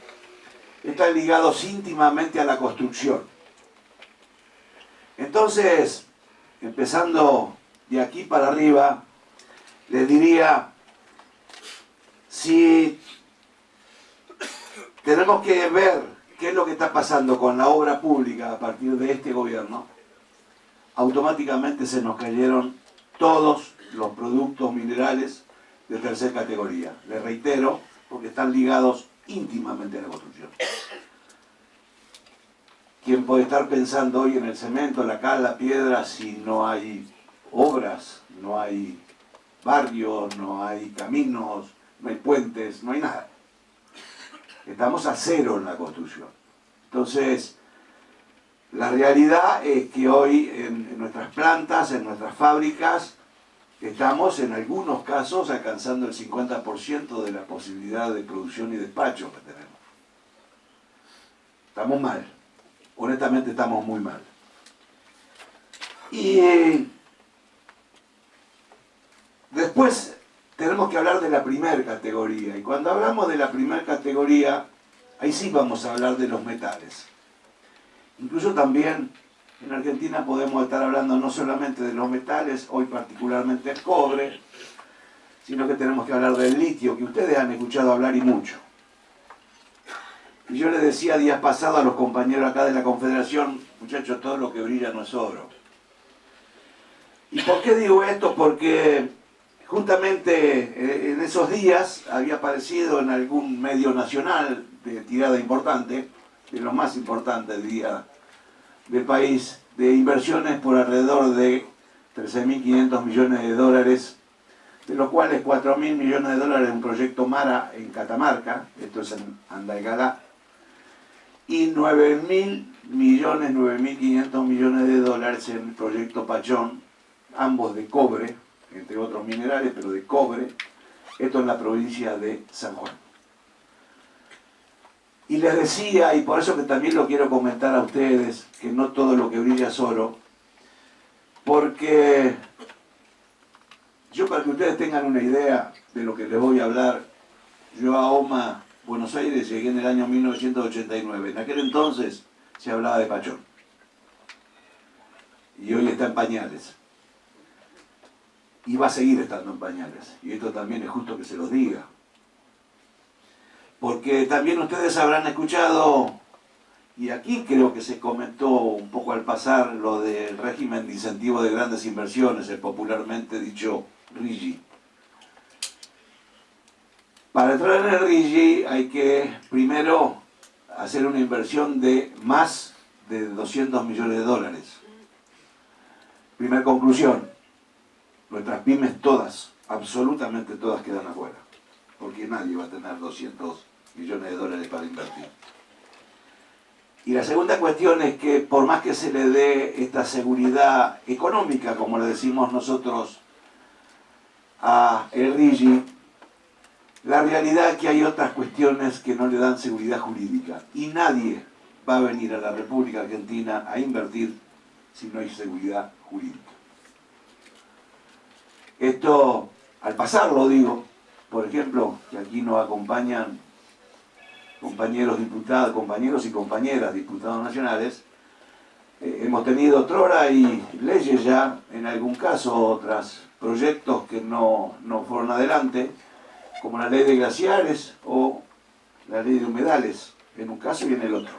están ligados íntimamente a la construcción. Entonces, empezando de aquí para arriba, les diría, si tenemos que ver qué es lo que está pasando con la obra pública a partir de este gobierno, automáticamente se nos cayeron todos los productos minerales de tercera categoría. Les reitero, porque están ligados íntimamente a la construcción. ¿Quién puede estar pensando hoy en el cemento, la cal, la piedra, si no hay obras, no hay barrios, no hay caminos, no hay puentes, no hay nada? Estamos a cero en la construcción. Entonces, la realidad es que hoy en nuestras plantas, en nuestras fábricas, estamos en algunos casos alcanzando el 50% de la posibilidad de producción y despacho que tenemos. Estamos mal. Honestamente estamos muy mal. Y después tenemos que hablar de la primera categoría. Y cuando hablamos de la primera categoría, ahí sí vamos a hablar de los metales. Incluso también en Argentina podemos estar hablando no solamente de los metales, hoy particularmente el cobre, sino que tenemos que hablar del litio, que ustedes han escuchado hablar y mucho. Y yo les decía días pasados a los compañeros acá de la Confederación, muchachos, todo lo que brilla no es oro. ¿Y por qué digo esto? Porque justamente en esos días había aparecido en algún medio nacional de tirada importante, de los más importantes día del país, de inversiones por alrededor de 13.500 millones de dólares, de los cuales 4.000 millones de dólares en un proyecto Mara en Catamarca, esto es en Andalgalá, y 9.000 millones, 9.500 millones de dólares en el proyecto Pachón, ambos de cobre, entre otros minerales, pero de cobre, esto en la provincia de San Juan. Y les decía, y por eso que también lo quiero comentar a ustedes, que no todo lo que brilla es oro, porque yo, para que ustedes tengan una idea de lo que les voy a hablar, yo a OMA, Buenos Aires, llegué en el año 1989. En aquel entonces se hablaba de Pachón. Y hoy está en pañales. Y va a seguir estando en pañales. Y esto también es justo que se los diga. Porque también ustedes habrán escuchado, y aquí creo que se comentó un poco al pasar, lo del régimen de incentivo de grandes inversiones, el popularmente dicho RIGI. Para entrar en el RIGI hay que primero hacer una inversión de más de 200 millones de dólares. Primera conclusión, nuestras pymes todas, absolutamente todas quedan afuera, porque nadie va a tener 200 millones de dólares para invertir. Y la segunda cuestión es que por más que se le dé esta seguridad económica, como le decimos nosotros a el RIGI, la realidad es que hay otras cuestiones que no le dan seguridad jurídica. Y nadie va a venir a la República Argentina a invertir si no hay seguridad jurídica. Esto, al pasarlo digo, por ejemplo, que aquí nos acompañan compañeros diputados, compañeros y compañeras diputados nacionales, hemos tenido otrora y leyes ya, en algún caso otros proyectos que no fueron adelante, como la ley de glaciares o la ley de humedales, en un caso y en el otro.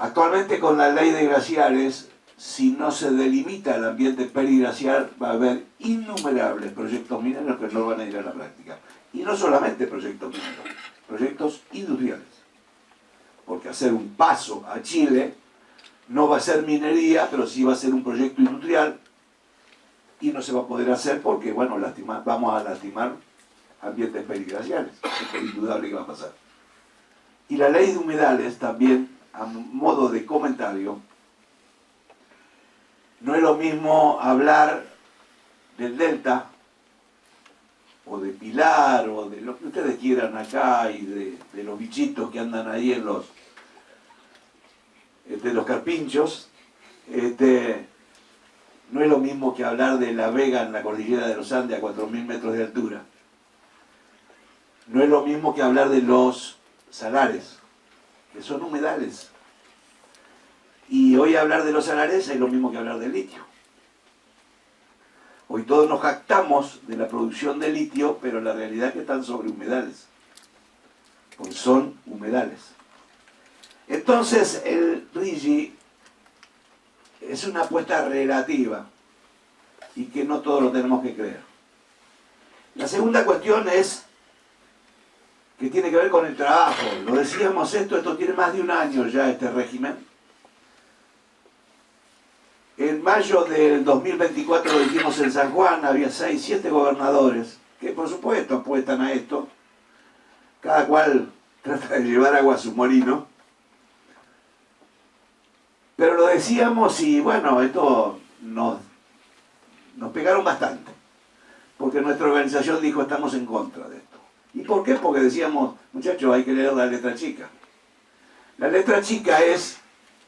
Actualmente con la ley de glaciares, si no se delimita el ambiente periglaciar, va a haber innumerables proyectos mineros que no van a ir a la práctica. Y no solamente proyectos mineros, proyectos industriales. Porque hacer un paso a Chile no va a ser minería, pero sí va a ser un proyecto industrial y no se va a poder hacer porque, bueno, vamos a lastimar ambientes periglaciares. Esto es indudable que va a pasar. Y la ley de humedales también, a modo de comentario, no es lo mismo hablar del delta o de Pilar o de lo que ustedes quieran acá y de los bichitos que andan ahí en los carpinchos. No es lo mismo que hablar de La Vega en la cordillera de los Andes a 4.000 metros de altura. No es lo mismo que hablar de los salares, que son humedales. Y hoy hablar de los salares es lo mismo que hablar del litio. Hoy todos nos jactamos de la producción de litio, pero la realidad es que están sobre humedales. Pues son humedales. Entonces el RIGI es una apuesta relativa y que no todos lo tenemos que creer. La segunda cuestión es que tiene que ver con el trabajo. Lo decíamos esto tiene más de un año ya este régimen. En mayo del 2024 lo dijimos en San Juan, había 6, 7 gobernadores que por supuesto apuestan a esto. Cada cual trata de llevar agua a su molino. Pero lo decíamos y bueno, esto nos pegaron bastante. Porque nuestra organización dijo estamos en contra de esto. ¿Y por qué? Porque decíamos, muchachos, hay que leer la letra chica. La letra chica es,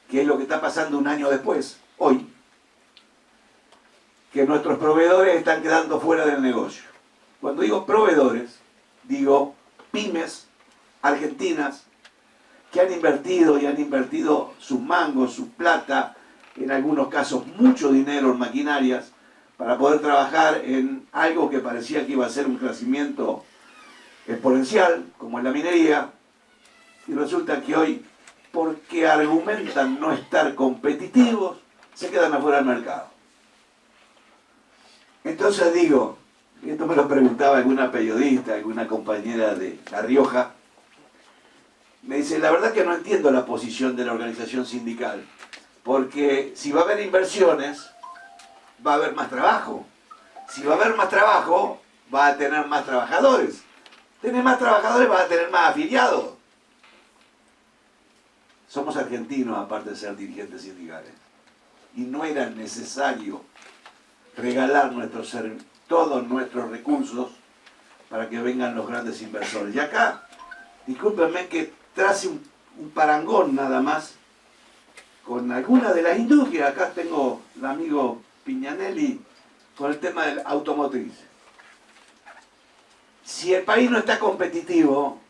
que es lo que está pasando un año después, hoy, que nuestros proveedores están quedando fuera del negocio. Cuando digo proveedores, digo pymes argentinas que han invertido y han invertido sus mangos, su plata, en algunos casos mucho dinero en maquinarias, para poder trabajar en algo que parecía que iba a ser un crecimiento exponencial, como en la minería, y resulta que hoy, porque argumentan no estar competitivos, se quedan afuera del mercado. Entonces digo, y esto me lo preguntaba alguna periodista, alguna compañera de La Rioja, me dice, la verdad que no entiendo la posición de la organización sindical, porque si va a haber inversiones, va a haber más trabajo. Si va a haber más trabajo, va a tener más trabajadores. Tener más trabajadores, va a tener más afiliados. Somos argentinos, aparte de ser dirigentes sindicales. Y no era necesario regalar todos nuestros recursos para que vengan los grandes inversores. Y acá, discúlpenme que trace un parangón nada más con alguna de las industrias. Acá tengo el amigo Piñanelli con el tema del automotriz. Si el país no está competitivo,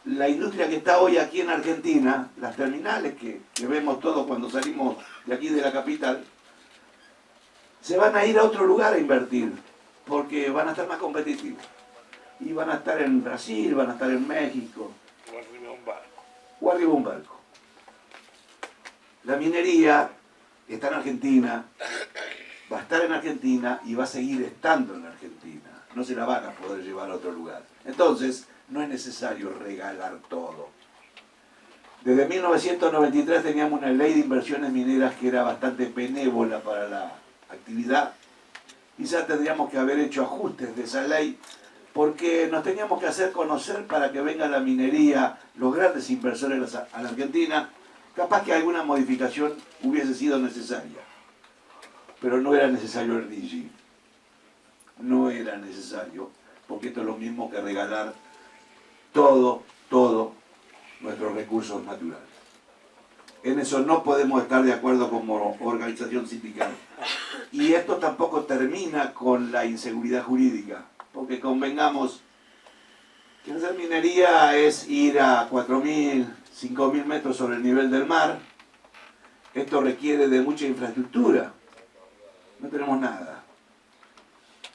la industria que está hoy aquí en Argentina, las terminales que vemos todos cuando salimos de aquí de la capital, se van a ir a otro lugar a invertir, porque van a estar más competitivos. Y van a estar en Brasil, van a estar en México. O arriba de un barco. O arriba de un barco. La minería está en Argentina, va a estar en Argentina y va a seguir estando en Argentina. No se la van a poder llevar a otro lugar. Entonces, no es necesario regalar todo. Desde 1993 teníamos una ley de inversiones mineras que era bastante benévola para la actividad. Quizás tendríamos que haber hecho ajustes de esa ley porque nos teníamos que hacer conocer para que venga la minería, los grandes inversores a la Argentina. Capaz que alguna modificación hubiese sido necesaria, pero no era necesario el RIGI. No era necesario, porque esto es lo mismo que regalar todos nuestros recursos naturales. En eso no podemos estar de acuerdo como organización sindical. Y esto tampoco termina con la inseguridad jurídica, porque convengamos que hacer minería es ir a 4.000, 5.000 metros sobre el nivel del mar. Esto requiere de mucha infraestructura. No tenemos nada.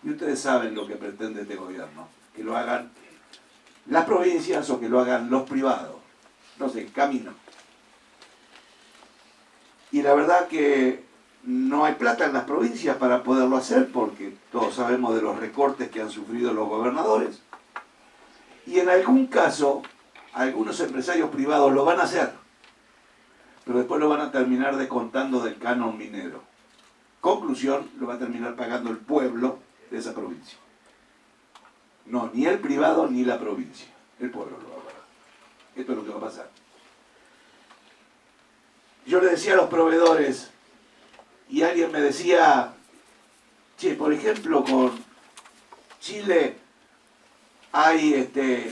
Y ustedes saben lo que pretende este gobierno, que lo hagan las provincias o que lo hagan los privados. No sé, camino. Y la verdad que no hay plata en las provincias para poderlo hacer, porque todos sabemos de los recortes que han sufrido los gobernadores. Y en algún caso, algunos empresarios privados lo van a hacer, pero después lo van a terminar descontando del canon minero. Conclusión, lo va a terminar pagando el pueblo de esa provincia. No, ni el privado ni la provincia. El pueblo lo va a pagar. Esto es lo que va a pasar. Yo le decía a los proveedores, y alguien me decía, che, por ejemplo, con Chile hay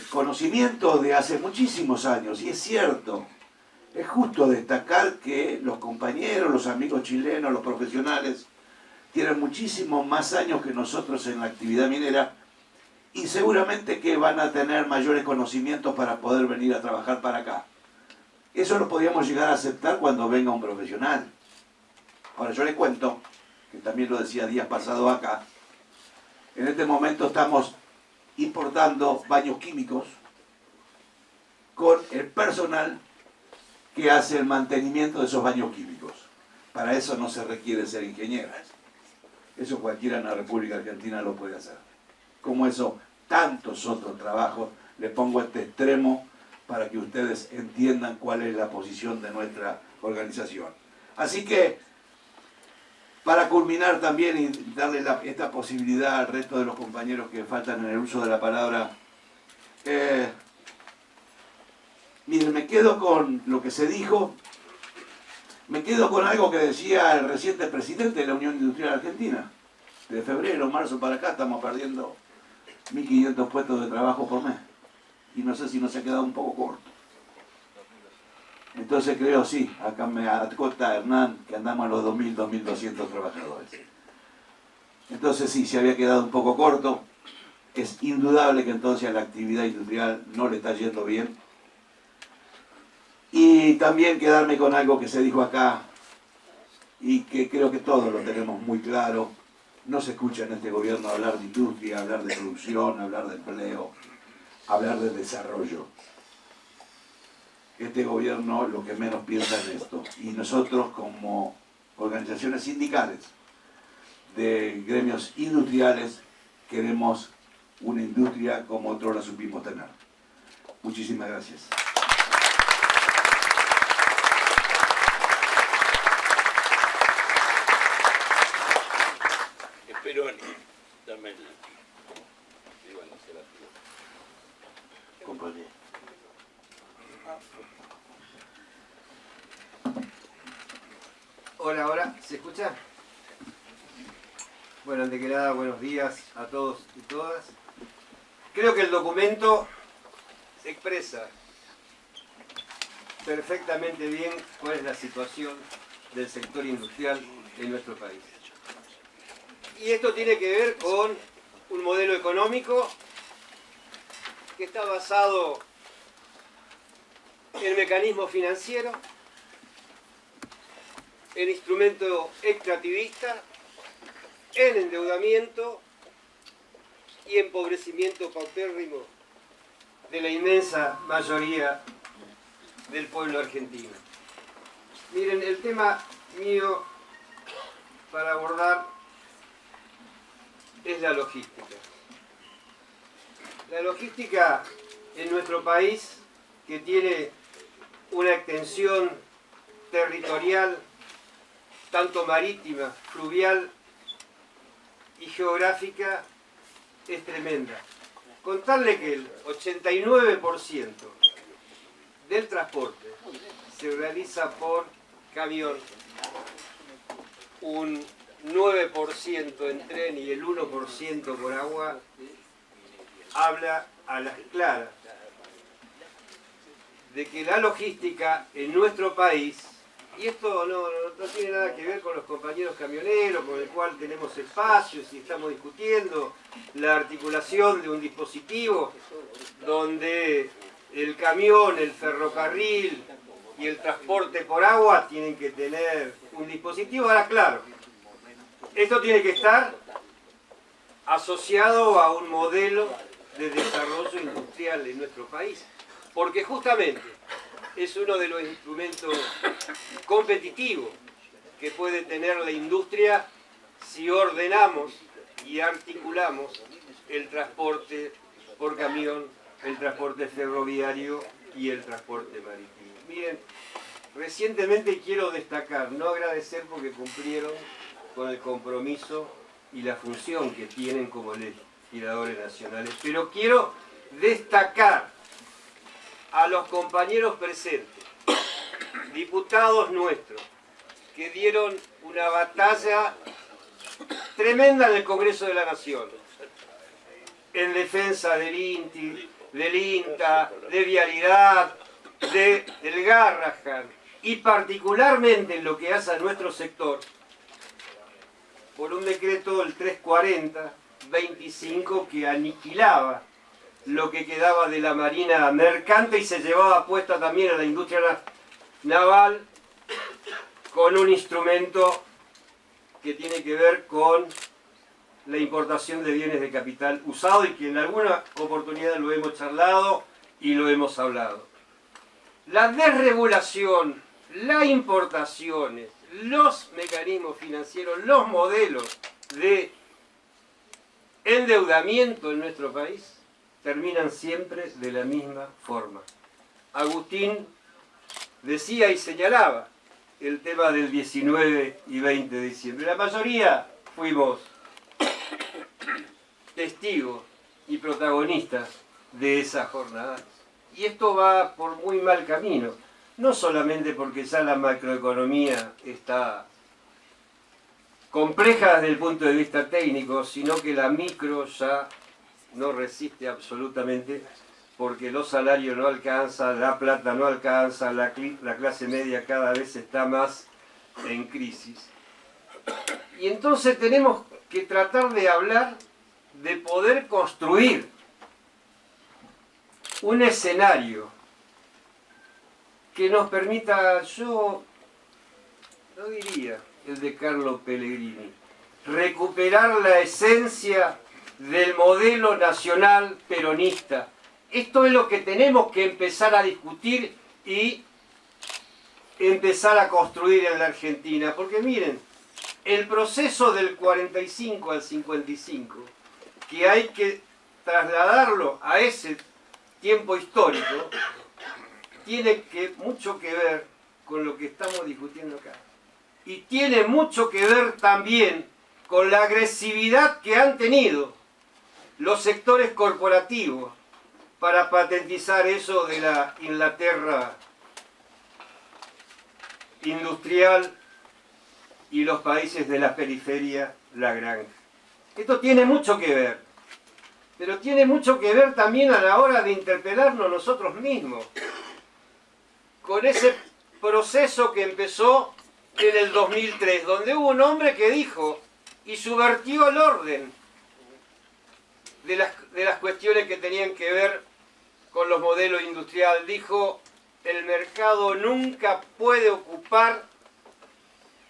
conocimientos de hace muchísimos años, y es cierto. Es justo destacar que los compañeros, los amigos chilenos, los profesionales, tienen muchísimos más años que nosotros en la actividad minera y seguramente que van a tener mayores conocimientos para poder venir a trabajar para acá. Eso lo podríamos llegar a aceptar cuando venga un profesional. Ahora yo les cuento, que también lo decía días pasados acá, en este momento estamos importando baños químicos con el personal que hace el mantenimiento de esos baños químicos. Para eso no se requiere ser ingeniero. Eso cualquiera en la República Argentina lo puede hacer. Como eso, tantos otros trabajos, les pongo este extremo para que ustedes entiendan cuál es la posición de nuestra organización. Así que, para culminar también y darle esta posibilidad al resto de los compañeros que faltan en el uso de la palabra, miren, me quedo con lo que se dijo, me quedo con algo que decía el reciente presidente de la Unión Industrial Argentina. De febrero, marzo para acá estamos perdiendo 1.500 puestos de trabajo por mes. Y no sé si nos ha quedado un poco corto. Entonces creo, sí, acá me acota Hernán que andamos a los 2.000, 2.200 trabajadores. Entonces sí, se había quedado un poco corto. Es indudable que entonces a la actividad industrial no le está yendo bien. Y también quedarme con algo que se dijo acá y que creo que todos lo tenemos muy claro. No se escucha en este gobierno hablar de industria, hablar de producción, hablar de empleo, hablar de desarrollo. Este gobierno lo que menos piensa en esto. Y nosotros como organizaciones sindicales, de gremios industriales, queremos una industria como otros la supimos tener. Muchísimas gracias. Peroni, dame el... Compañía. Hola, hola, ¿se escucha? Bueno, antes que nada, buenos días a todos y todas. Creo que el documento se expresa perfectamente bien cuál es la situación del sector industrial en nuestro país. Y esto tiene que ver con un modelo económico que está basado en mecanismos financieros, en instrumento extractivista, en endeudamiento y empobrecimiento paupérrimo de la inmensa mayoría del pueblo argentino. Miren, el tema mío para abordar es la logística. La logística en nuestro país, que tiene una extensión territorial, tanto marítima, fluvial y geográfica, es tremenda. Contarle que el 89% del transporte se realiza por camión, un 9% en tren y el 1% por agua, habla a las claras de que la logística en nuestro país, y esto no tiene nada que ver con los compañeros camioneros, con el cual tenemos espacios y estamos discutiendo la articulación de un dispositivo donde el camión, el ferrocarril y el transporte por agua tienen que tener un dispositivo. Ahora, claro, esto tiene que estar asociado a un modelo de desarrollo industrial en nuestro país, porque justamente es uno de los instrumentos competitivos que puede tener la industria si ordenamos y articulamos el transporte por camión, el transporte ferroviario y el transporte marítimo. Miren, recientemente quiero destacar, no agradecer porque cumplieron con el compromiso y la función que tienen como legisladores nacionales, pero quiero destacar a los compañeros presentes, diputados nuestros, que dieron una batalla tremenda en el Congreso de la Nación, en defensa del INTI, del INTA, de Vialidad, del Garrahan, y particularmente en lo que hace a nuestro sector, por un decreto, el 340-25, que aniquilaba lo que quedaba de la marina mercante y se llevaba puesta también a la industria naval con un instrumento que tiene que ver con la importación de bienes de capital usado y que en alguna oportunidad lo hemos charlado y lo hemos hablado. La desregulación, las importaciones, los mecanismos financieros, los modelos de endeudamiento en nuestro país terminan siempre de la misma forma. Agustín decía y señalaba el tema del 19 y 20 de diciembre. La mayoría fuimos testigos y protagonistas de esas jornadas. Y esto va por muy mal camino. No solamente porque ya la macroeconomía está compleja desde el punto de vista técnico, sino que la micro ya no resiste absolutamente porque los salarios no alcanzan, la plata no alcanza, la clase media cada vez está más en crisis. Y entonces tenemos que tratar de hablar de poder construir un escenario que nos permita, yo no diría el de Carlo Pellegrini, recuperar la esencia del modelo nacional peronista. Esto es lo que tenemos que empezar a discutir y empezar a construir en la Argentina. Porque miren, el proceso del 45 al 55, que hay que trasladarlo a ese tiempo histórico, tiene mucho que ver con lo que estamos discutiendo acá. Y tiene mucho que ver también con la agresividad que han tenido los sectores corporativos para patentizar eso de la Inglaterra industrial y los países de la periferia, la granja. Esto tiene mucho que ver, pero tiene mucho que ver también a la hora de interpelarnos nosotros mismos, con ese proceso que empezó en el 2003, donde hubo un hombre que dijo y subvertió el orden de las cuestiones que tenían que ver con los modelos industriales. Dijo, el mercado nunca puede ocupar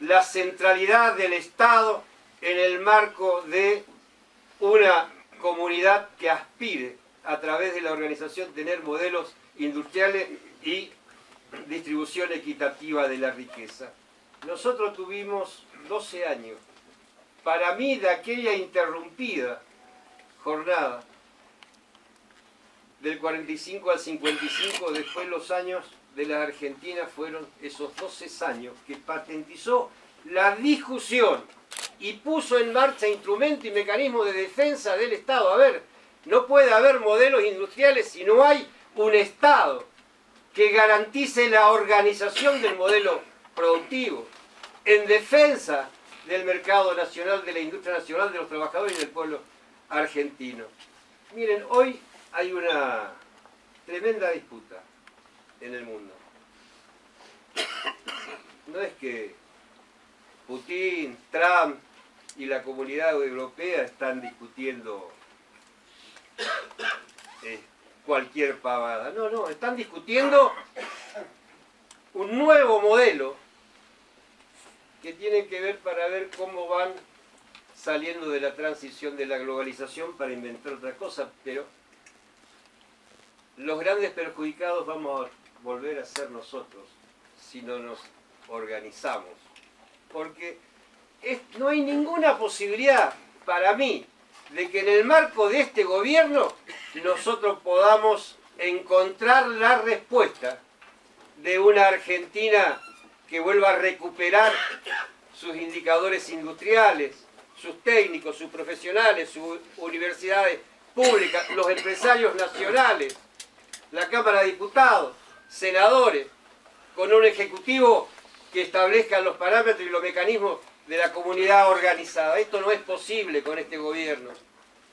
la centralidad del Estado en el marco de una comunidad que aspire a través de la organización tener modelos industriales y distribución equitativa de la riqueza. Nosotros tuvimos 12 años, para mí, de aquella interrumpida jornada del 45 al 55, después los años de la Argentina fueron esos 12 años que patentizó la discusión y puso en marcha instrumentos y mecanismos de defensa del Estado. A ver, no puede haber modelos industriales si no hay un Estado que garantice la organización del modelo productivo en defensa del mercado nacional, de la industria nacional, de los trabajadores y del pueblo argentino. Miren, hoy hay una tremenda disputa en el mundo. No es que Putin, Trump y la comunidad europea están discutiendo cualquier pavada. No, no, están discutiendo un nuevo modelo que tiene que ver para ver cómo van saliendo de la transición de la globalización para inventar otra cosa, pero los grandes perjudicados vamos a volver a ser nosotros si no nos organizamos. Porque no hay ninguna posibilidad para mí de que en el marco de este gobierno nosotros podamos encontrar la respuesta de una Argentina que vuelva a recuperar sus indicadores industriales, sus técnicos, sus profesionales, sus universidades públicas, los empresarios nacionales, la Cámara de Diputados, senadores, con un ejecutivo que establezca los parámetros y los mecanismos de la comunidad organizada. Esto no es posible con este gobierno.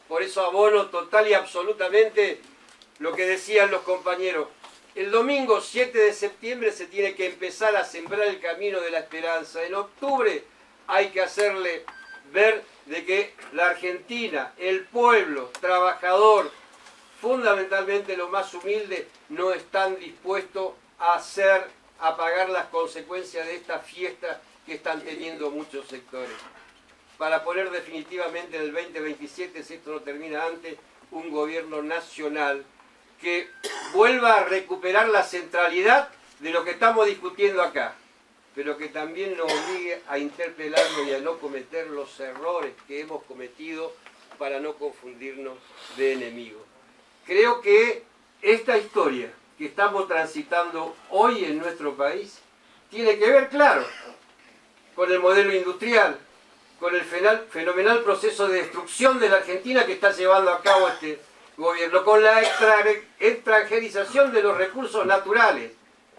Por eso abono total y absolutamente lo que decían los compañeros. El domingo 7 de septiembre se tiene que empezar a sembrar el camino de la esperanza. En octubre hay que hacerle ver de que la Argentina, el pueblo trabajador, fundamentalmente los más humildes, no están dispuestos a pagar las consecuencias de esta fiesta que están teniendo muchos sectores. Para poner definitivamente en el 2027, si esto no termina antes, un gobierno nacional que vuelva a recuperar la centralidad de lo que estamos discutiendo acá, pero que también nos obligue a interpelarnos y a no cometer los errores que hemos cometido para no confundirnos de enemigos. Creo que esta historia que estamos transitando hoy en nuestro país tiene que ver, claro, con el modelo industrial, con el fenomenal proceso de destrucción de la Argentina que está llevando a cabo este gobierno, con la extranjerización de los recursos naturales,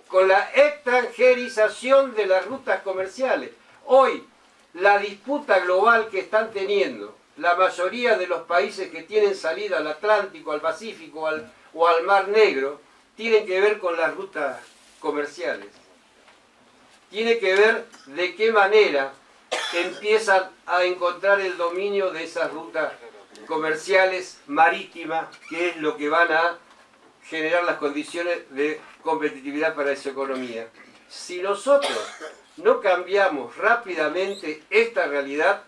con la extranjerización de las rutas comerciales. Hoy, la disputa global que están teniendo la mayoría de los países que tienen salida al Atlántico, al Pacífico o al Mar Negro, tienen que ver con las rutas comerciales. Tiene que ver de qué manera empiezan a encontrar el dominio de esas rutas comerciales marítimas, que es lo que van a generar las condiciones de competitividad para esa economía. Si nosotros no cambiamos rápidamente esta realidad,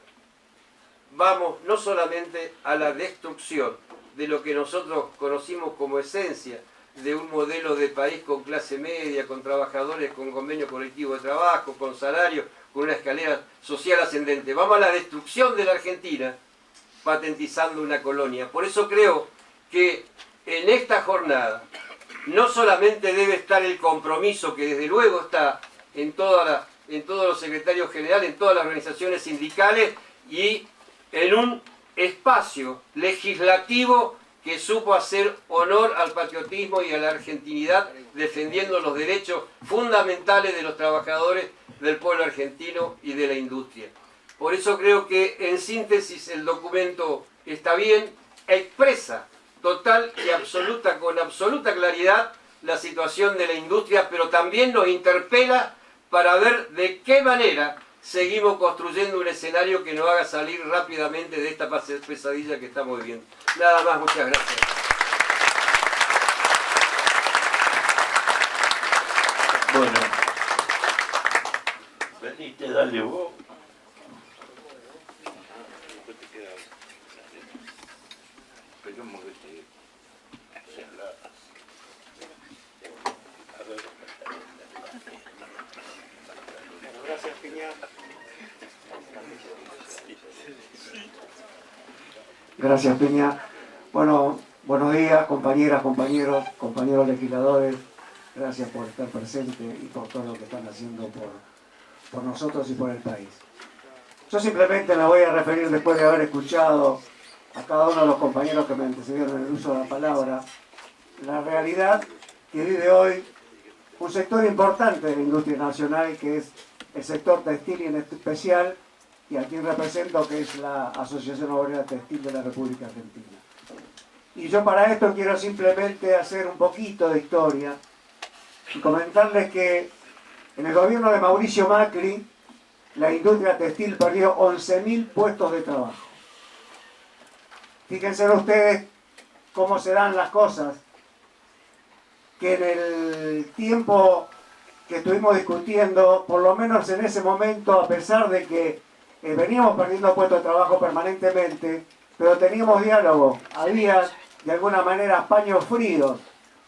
vamos no solamente a la destrucción de lo que nosotros conocimos como esencia de un modelo de país con clase media, con trabajadores, con convenio colectivo de trabajo, con salario, con una escalera social ascendente. Vamos a la destrucción de la Argentina patentizando una colonia. Por eso creo que en esta jornada no solamente debe estar el compromiso que desde luego está en todos los secretarios generales, en todas las organizaciones sindicales y en un espacio legislativo que supo hacer honor al patriotismo y a la argentinidad, defendiendo los derechos fundamentales de los trabajadores del pueblo argentino y de la industria. Por eso creo que en síntesis el documento está bien, expresa total y absoluta, con absoluta claridad la situación de la industria, pero también nos interpela para ver de qué manera seguimos construyendo un escenario que nos haga salir rápidamente de esta pesadilla que estamos viviendo. Nada más, muchas gracias. Bueno, venite, dale vos. Esperemos que se la... A ver. Gracias, Piña. Gracias, Peña. Bueno, buenos días, compañeras, compañeros legisladores. Gracias por estar presentes y por todo lo que están haciendo por nosotros y por el país. Yo simplemente me voy a referir, después de haber escuchado a cada uno de los compañeros que me antecedieron en el uso de la palabra, la realidad que vive hoy un sector importante de la industria nacional, que es el sector textil y en especial, y a quien represento, que es la Asociación Obrera Textil de la República Argentina. Y yo para esto quiero simplemente hacer un poquito de historia y comentarles que en el gobierno de Mauricio Macri, la industria textil perdió 11.000 puestos de trabajo. Fíjense ustedes cómo se dan las cosas, que en el tiempo que estuvimos discutiendo, por lo menos en ese momento, a pesar de que veníamos perdiendo puestos de trabajo permanentemente, pero teníamos diálogo, había de alguna manera paños fríos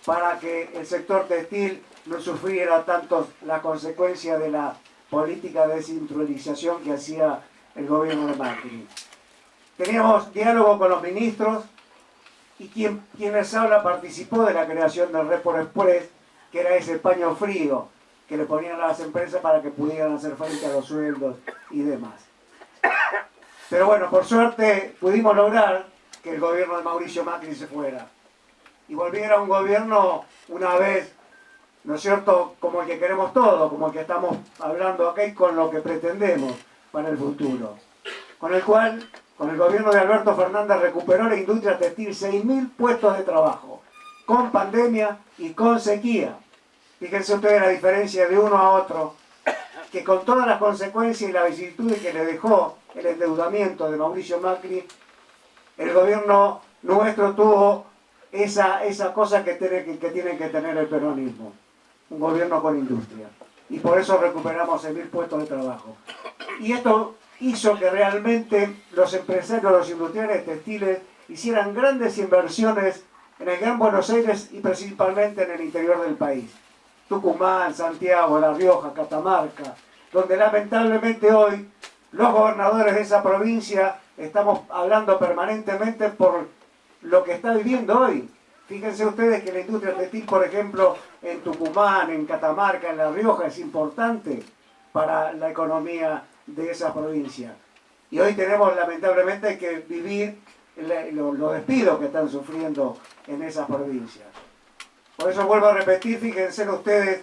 para que el sector textil no sufriera tanto la consecuencia de la política de desindustrialización que hacía el gobierno de Macri. Teníamos diálogo con los ministros y quien les habla participó de la creación del Report Express, que era ese paño frío que le ponían a las empresas para que pudieran hacer frente a los sueldos y demás. Pero bueno, por suerte pudimos lograr que el gobierno de Mauricio Macri se fuera y volviera un gobierno una vez, ¿no es cierto?, como el que queremos todos, como el que estamos hablando aquí, con lo que pretendemos para el futuro, con el cual, con el gobierno de Alberto Fernández, recuperó la industria textil 6.000 puestos de trabajo, con pandemia y con sequía. Fíjense ustedes la diferencia de uno a otro, que con todas las consecuencias y las vicisitudes que le dejó el endeudamiento de Mauricio Macri, el gobierno nuestro tuvo esa cosa que tiene que tener el peronismo, un gobierno con industria. Y por eso recuperamos 6.000 puestos de trabajo. Y esto hizo que realmente los empresarios, los industriales textiles, hicieran grandes inversiones en el Gran Buenos Aires y principalmente en el interior del país. Tucumán, Santiago, La Rioja, Catamarca, donde lamentablemente hoy los gobernadores de esa provincia estamos hablando permanentemente por lo que está viviendo hoy. Fíjense ustedes que la industria textil, por ejemplo, en Tucumán, en Catamarca, en La Rioja, es importante para la economía de esa provincia. Y hoy tenemos lamentablemente que vivir los despidos que están sufriendo en esas provincias. Por eso vuelvo a repetir, fíjense ustedes,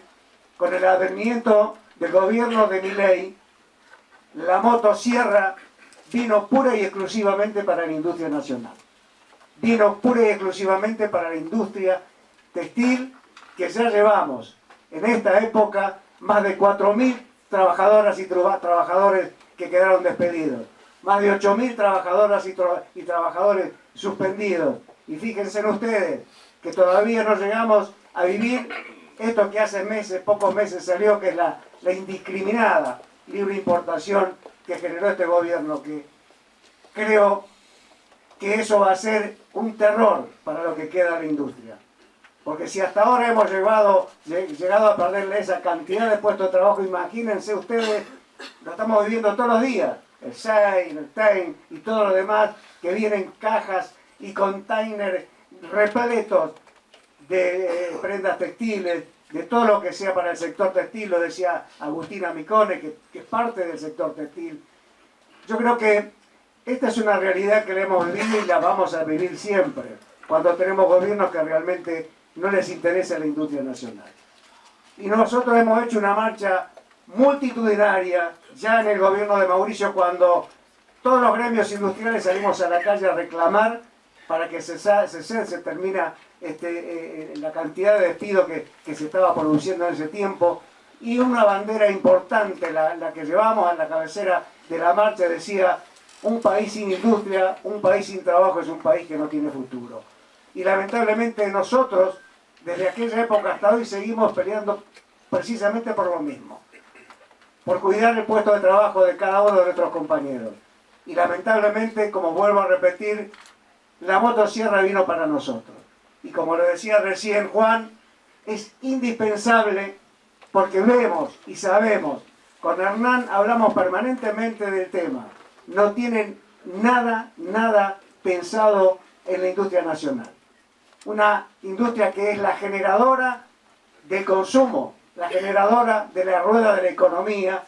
con el advenimiento del gobierno de Milei, la motosierra vino pura y exclusivamente para la industria nacional. Vino pura y exclusivamente para la industria textil, que ya llevamos en esta época más de 4.000 trabajadoras y trabajadores que quedaron despedidos, más de 8.000 trabajadoras y trabajadores suspendidos. Y fíjense ustedes que todavía no llegamos a vivir esto que hace meses, pocos meses salió, que es la indiscriminada libre importación que generó este gobierno, que creo que eso va a ser un terror para lo que queda de la industria. Porque si hasta ahora hemos llegado a perderle esa cantidad de puestos de trabajo, imagínense ustedes, lo estamos viviendo todos los días. El Sein, el Tein y todo lo demás, que vienen cajas y containers repletos de prendas textiles, de todo lo que sea para el sector textil, lo decía Agustina Micone, que es parte del sector textil. Yo creo que esta es una realidad que la hemos vivido y la vamos a vivir siempre, cuando tenemos gobiernos que realmente no les interesa la industria nacional. Y nosotros hemos hecho una marcha multitudinaria ya en el gobierno de Mauricio, cuando todos los gremios industriales salimos a la calle a reclamar para que se termina la cantidad de despidos que se estaba produciendo en ese tiempo. Y una bandera importante, la que llevamos a la cabecera de la marcha, decía: un país sin industria, un país sin trabajo es un país que no tiene futuro. Y lamentablemente nosotros, desde aquella época hasta hoy, seguimos peleando precisamente por lo mismo, por cuidar el puesto de trabajo de cada uno de nuestros compañeros. Y lamentablemente, como vuelvo a repetir, la motosierra vino para nosotros. Y como le decía recién Juan, es indispensable, porque vemos y sabemos, con Hernán hablamos permanentemente del tema, no tienen nada pensado en la industria nacional. Una industria que es la generadora del consumo, la generadora de la rueda de la economía.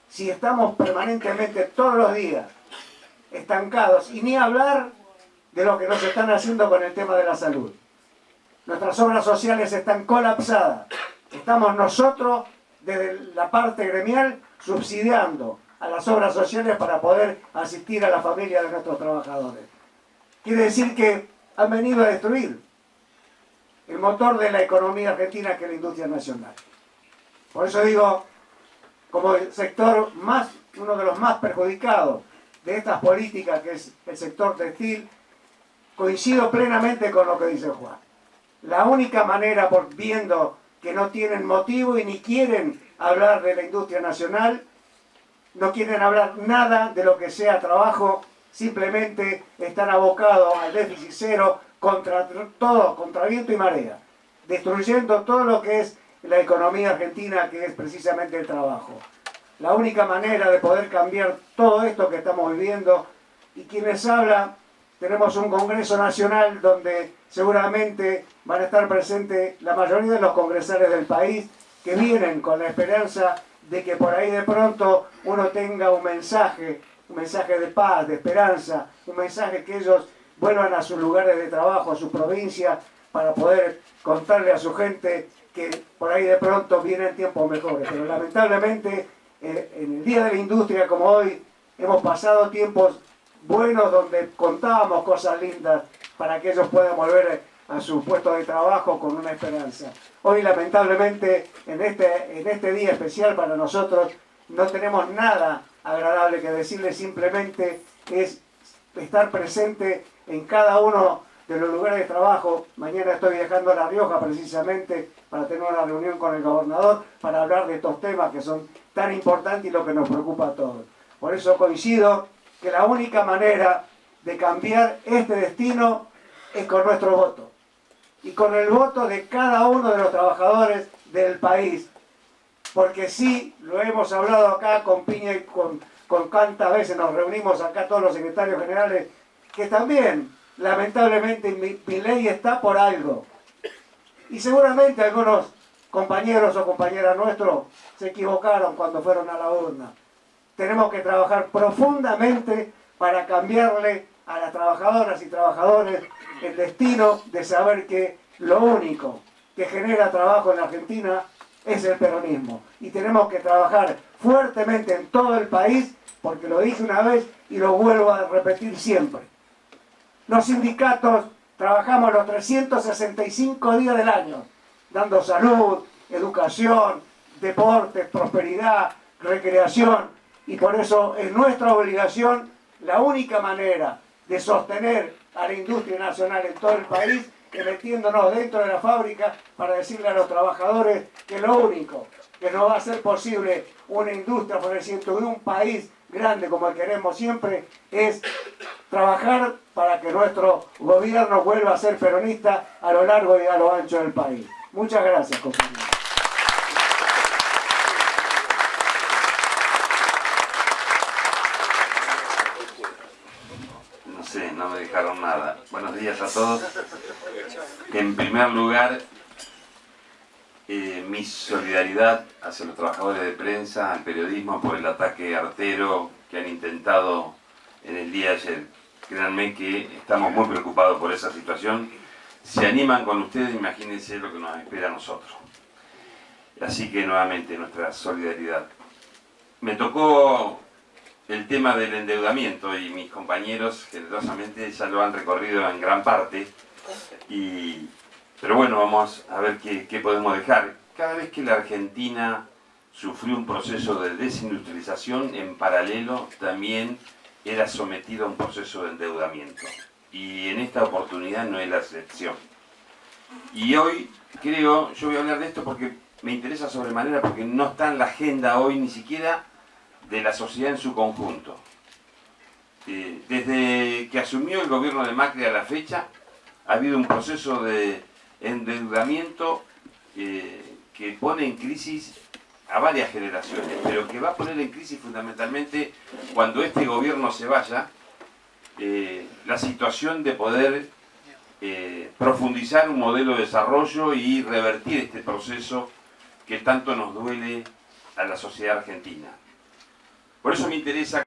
Si estamos permanentemente todos los días estancados, y ni hablar de lo que nos están haciendo con el tema de la salud. Nuestras obras sociales están colapsadas. Estamos nosotros, desde la parte gremial, subsidiando a las obras sociales para poder asistir a la familia de nuestros trabajadores. Quiere decir que han venido a destruir el motor de la economía argentina, que es la industria nacional. Por eso digo, como el sector uno de los más perjudicados de estas políticas, que es el sector textil, coincido plenamente con lo que dice Juan. La única manera, viendo que no tienen motivo y ni quieren hablar de la industria nacional, no quieren hablar nada de lo que sea trabajo, simplemente están abocados al déficit cero, contra todo, contra viento y marea, destruyendo todo lo que es la economía argentina, que es precisamente el trabajo. La única manera de poder cambiar todo esto que estamos viviendo, y quienes hablan, tenemos un Congreso Nacional donde seguramente van a estar presentes la mayoría de los congresales del país, que vienen con la esperanza de que por ahí de pronto uno tenga un mensaje de paz, de esperanza, un mensaje que ellos vuelvan a sus lugares de trabajo, a su provincia, para poder contarle a su gente que por ahí de pronto vienen tiempos mejores. Pero lamentablemente, en el Día de la Industria como hoy, hemos pasado tiempos buenos donde contábamos cosas lindas para que ellos puedan volver a su puesto de trabajo con una esperanza. Hoy, lamentablemente, en este día especial para nosotros, no tenemos nada agradable que decirles, simplemente es estar presente en cada uno de los lugares de trabajo. Mañana estoy viajando a La Rioja precisamente para tener una reunión con el gobernador para hablar de estos temas que son tan importantes y lo que nos preocupa a todos. Por eso coincido que la única manera de cambiar este destino es con nuestro voto y con el voto de cada uno de los trabajadores del país, porque sí, lo hemos hablado acá con Piña y con cuántas veces nos reunimos acá todos los secretarios generales, que también lamentablemente mi ley está por algo, y seguramente algunos compañeros o compañeras nuestros se equivocaron cuando fueron a la urna. Tenemos que trabajar profundamente para cambiarle a las trabajadoras y trabajadores el destino de saber que lo único que genera trabajo en la Argentina es el peronismo. Y tenemos que trabajar fuertemente en todo el país, porque lo dije una vez y lo vuelvo a repetir siempre. Los sindicatos trabajamos los 365 días del año, dando salud, educación, deporte, prosperidad, recreación, y por eso es nuestra obligación, la única manera de sostener a la industria nacional en todo el país, es metiéndonos dentro de la fábrica para decirle a los trabajadores que lo único que no va a ser posible una industria floreciente de un país grande como el que queremos siempre es trabajar para que nuestro gobierno vuelva a ser peronista a lo largo y a lo ancho del país. Muchas gracias, compañeros. No sé, no me dejaron nada. Buenos días a todos. En primer lugar, mi solidaridad hacia los trabajadores de prensa, al periodismo, por el ataque artero que han intentado en el día de ayer. Créanme que estamos muy preocupados por esa situación. Si animan con ustedes, imagínense lo que nos espera a nosotros. Así que nuevamente nuestra solidaridad. Me tocó el tema del endeudamiento y mis compañeros generosamente ya lo han recorrido en gran parte. Pero bueno, vamos a ver qué podemos dejar. Cada vez que la Argentina sufrió un proceso de desindustrialización, en paralelo también era sometido a un proceso de endeudamiento. Y en esta oportunidad no es la excepción. Y hoy creo, yo voy a hablar de esto porque me interesa sobremanera, porque no está en la agenda hoy ni siquiera de la sociedad en su conjunto. Desde que asumió el gobierno de Macri a la fecha, ha habido un proceso de endeudamiento que pone en crisis a varias generaciones, pero que va a poner en crisis fundamentalmente cuando este gobierno se vaya, la situación de poder profundizar un modelo de desarrollo y revertir este proceso que tanto nos duele a la sociedad argentina. Por eso me interesa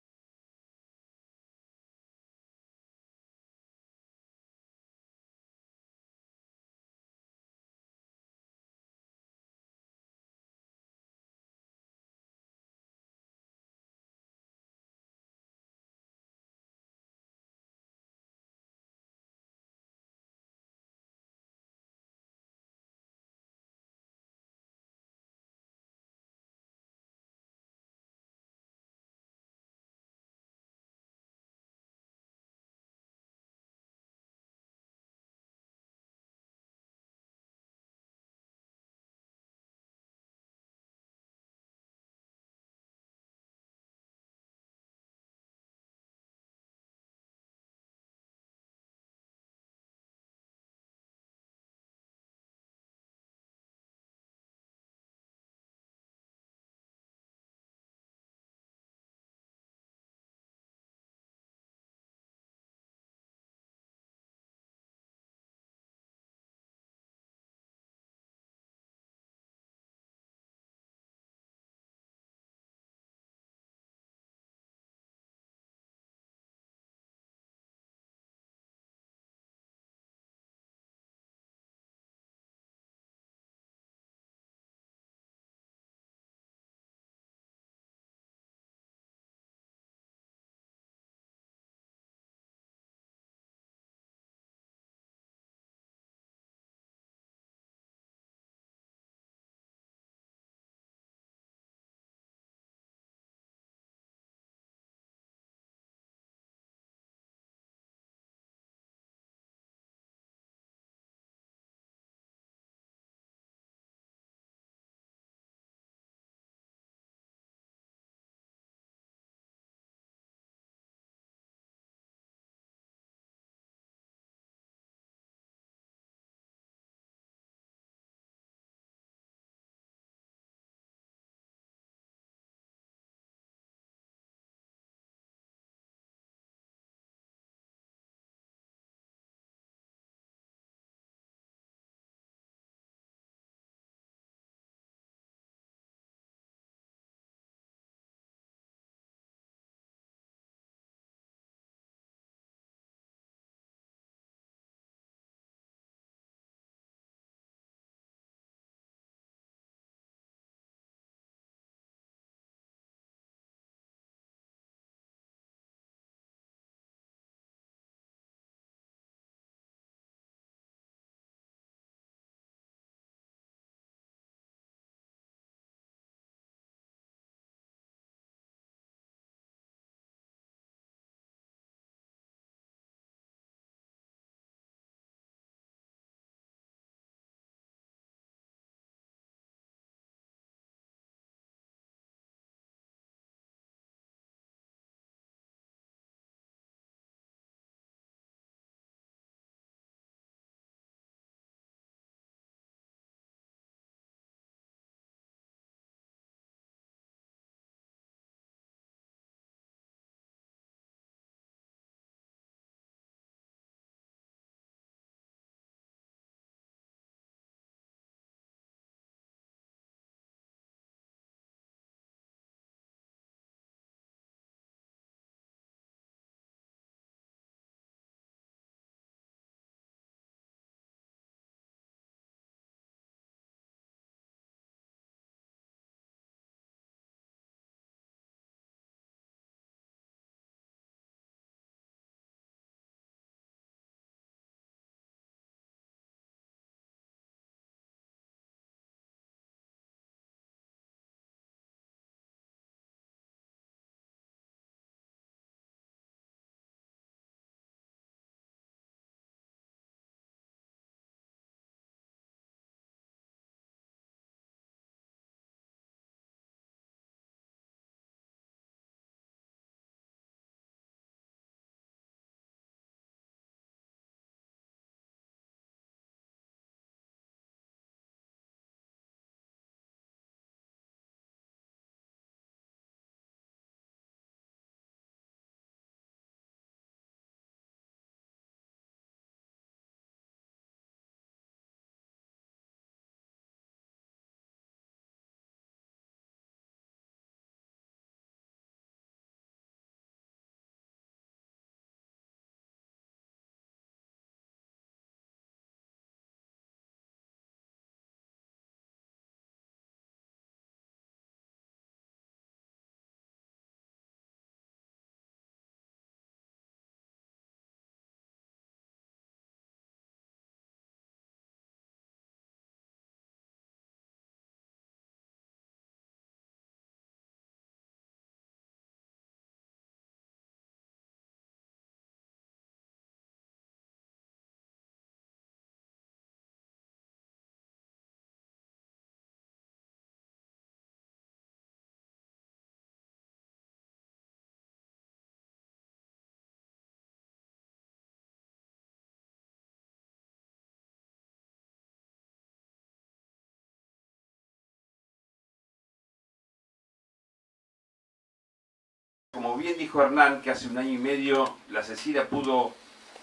como bien dijo Hernán, que hace 1 año y medio la CECIRA pudo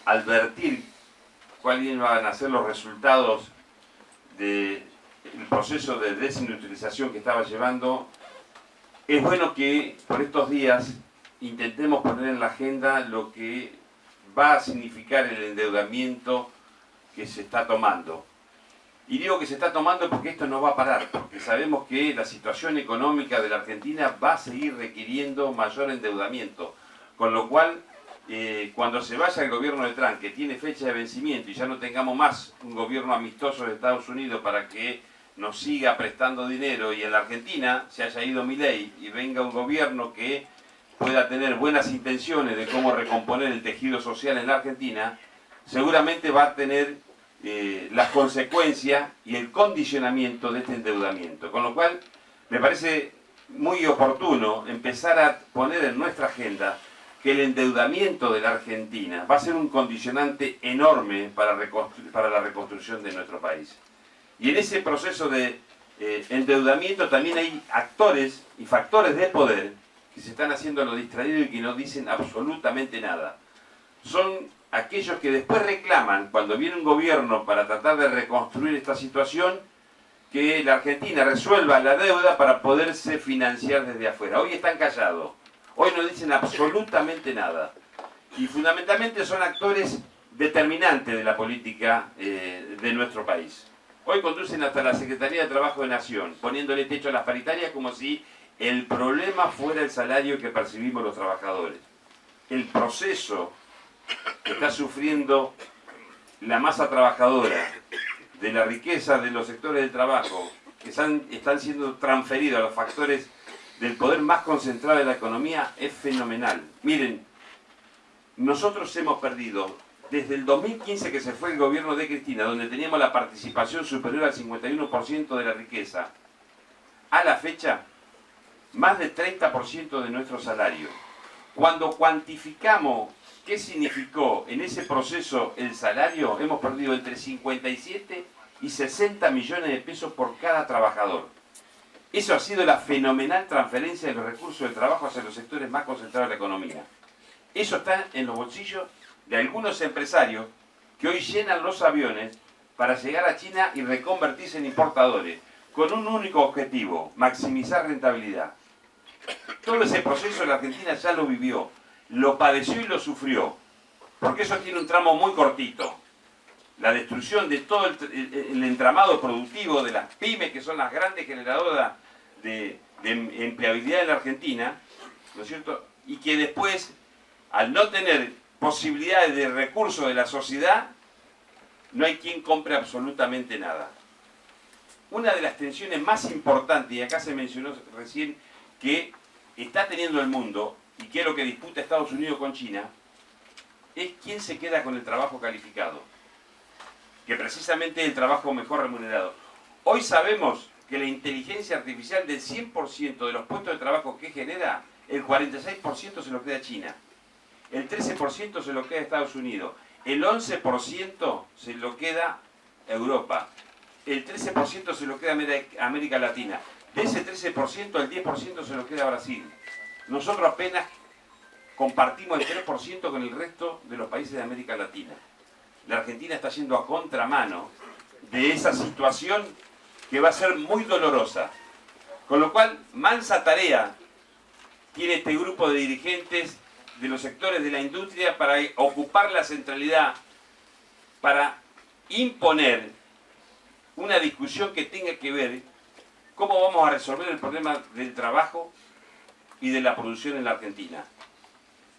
advertir cuáles iban a ser los resultados del proceso de desindustrialización que estaba llevando, es bueno que por estos días intentemos poner en la agenda lo que va a significar el endeudamiento que se está tomando. Y digo que se está tomando porque esto no va a parar, porque sabemos que la situación económica de la Argentina va a seguir requiriendo mayor endeudamiento, con lo cual cuando se vaya el gobierno de Trump, que tiene fecha de vencimiento, y ya no tengamos más un gobierno amistoso de Estados Unidos para que nos siga prestando dinero, y en la Argentina se haya ido Milei y venga un gobierno que pueda tener buenas intenciones de cómo recomponer el tejido social en la Argentina, seguramente va a tener las consecuencias y el condicionamiento de este endeudamiento. Con lo cual, me parece muy oportuno empezar a poner en nuestra agenda que el endeudamiento de la Argentina va a ser un condicionante enorme para la reconstrucción de nuestro país. Y en ese proceso de endeudamiento también hay actores y factores de poder que se están haciendo lo distraído y que no dicen absolutamente nada. Son aquellos que después reclaman, cuando viene un gobierno para tratar de reconstruir esta situación, que la Argentina resuelva la deuda para poderse financiar desde afuera. Hoy están callados, hoy no dicen absolutamente nada. Y fundamentalmente son actores determinantes de la política de nuestro país. Hoy conducen hasta la Secretaría de Trabajo de Nación, poniéndole techo a las paritarias como si el problema fuera el salario que percibimos los trabajadores. El proceso que está sufriendo la masa trabajadora de la riqueza de los sectores del trabajo, que están siendo transferidos a los factores del poder más concentrado de la economía, es fenomenal. Miren, nosotros hemos perdido, desde el 2015 que se fue el gobierno de Cristina, donde teníamos la participación superior al 51% de la riqueza, a la fecha, más del 30% de nuestro salario. Cuando cuantificamos qué significó en ese proceso el salario, hemos perdido entre 57 y 60 millones de pesos por cada trabajador. Eso ha sido la fenomenal transferencia de los recursos del trabajo hacia los sectores más concentrados de la economía. Eso está en los bolsillos de algunos empresarios que hoy llenan los aviones para llegar a China y reconvertirse en importadores, con un único objetivo: maximizar rentabilidad. Todo ese proceso la Argentina ya lo vivió, lo padeció y lo sufrió, porque eso tiene un tramo muy cortito. La destrucción de todo el entramado productivo de las pymes, que son las grandes generadoras de empleabilidad en la Argentina, ¿no es cierto? Y que después, al no tener posibilidades de recursos de la sociedad, no hay quien compre absolutamente nada. Una de las tensiones más importantes, y acá se mencionó recién, que está teniendo el mundo, y que es lo que disputa Estados Unidos con China, es quién se queda con el trabajo calificado, que precisamente es el trabajo mejor remunerado. Hoy sabemos que la inteligencia artificial, del 100% de los puestos de trabajo que genera, el 46% se lo queda China, el 13% se lo queda Estados Unidos, el 11% se lo queda Europa, el 13% se lo queda América Latina, de ese 13% el 10% se lo queda Brasil. Nosotros apenas compartimos el 3% con el resto de los países de América Latina. La Argentina está yendo a contramano de esa situación que va a ser muy dolorosa. Con lo cual, mansa tarea tiene este grupo de dirigentes de los sectores de la industria para ocupar la centralidad, para imponer una discusión que tenga que ver cómo vamos a resolver el problema del trabajo y de la producción en la Argentina.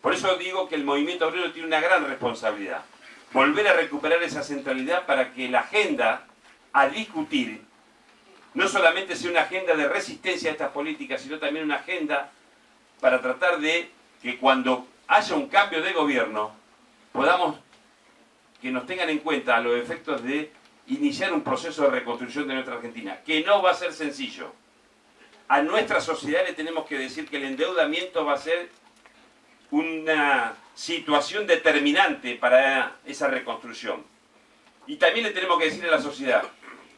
Por eso digo que el movimiento obrero tiene una gran responsabilidad. Volver a recuperar esa centralidad para que la agenda a discutir no solamente sea una agenda de resistencia a estas políticas, sino también una agenda para tratar de que cuando haya un cambio de gobierno podamos que nos tengan en cuenta a los efectos de iniciar un proceso de reconstrucción de nuestra Argentina, que no va a ser sencillo. A nuestra sociedad le tenemos que decir que el endeudamiento va a ser una situación determinante para esa reconstrucción. Y también le tenemos que decir a la sociedad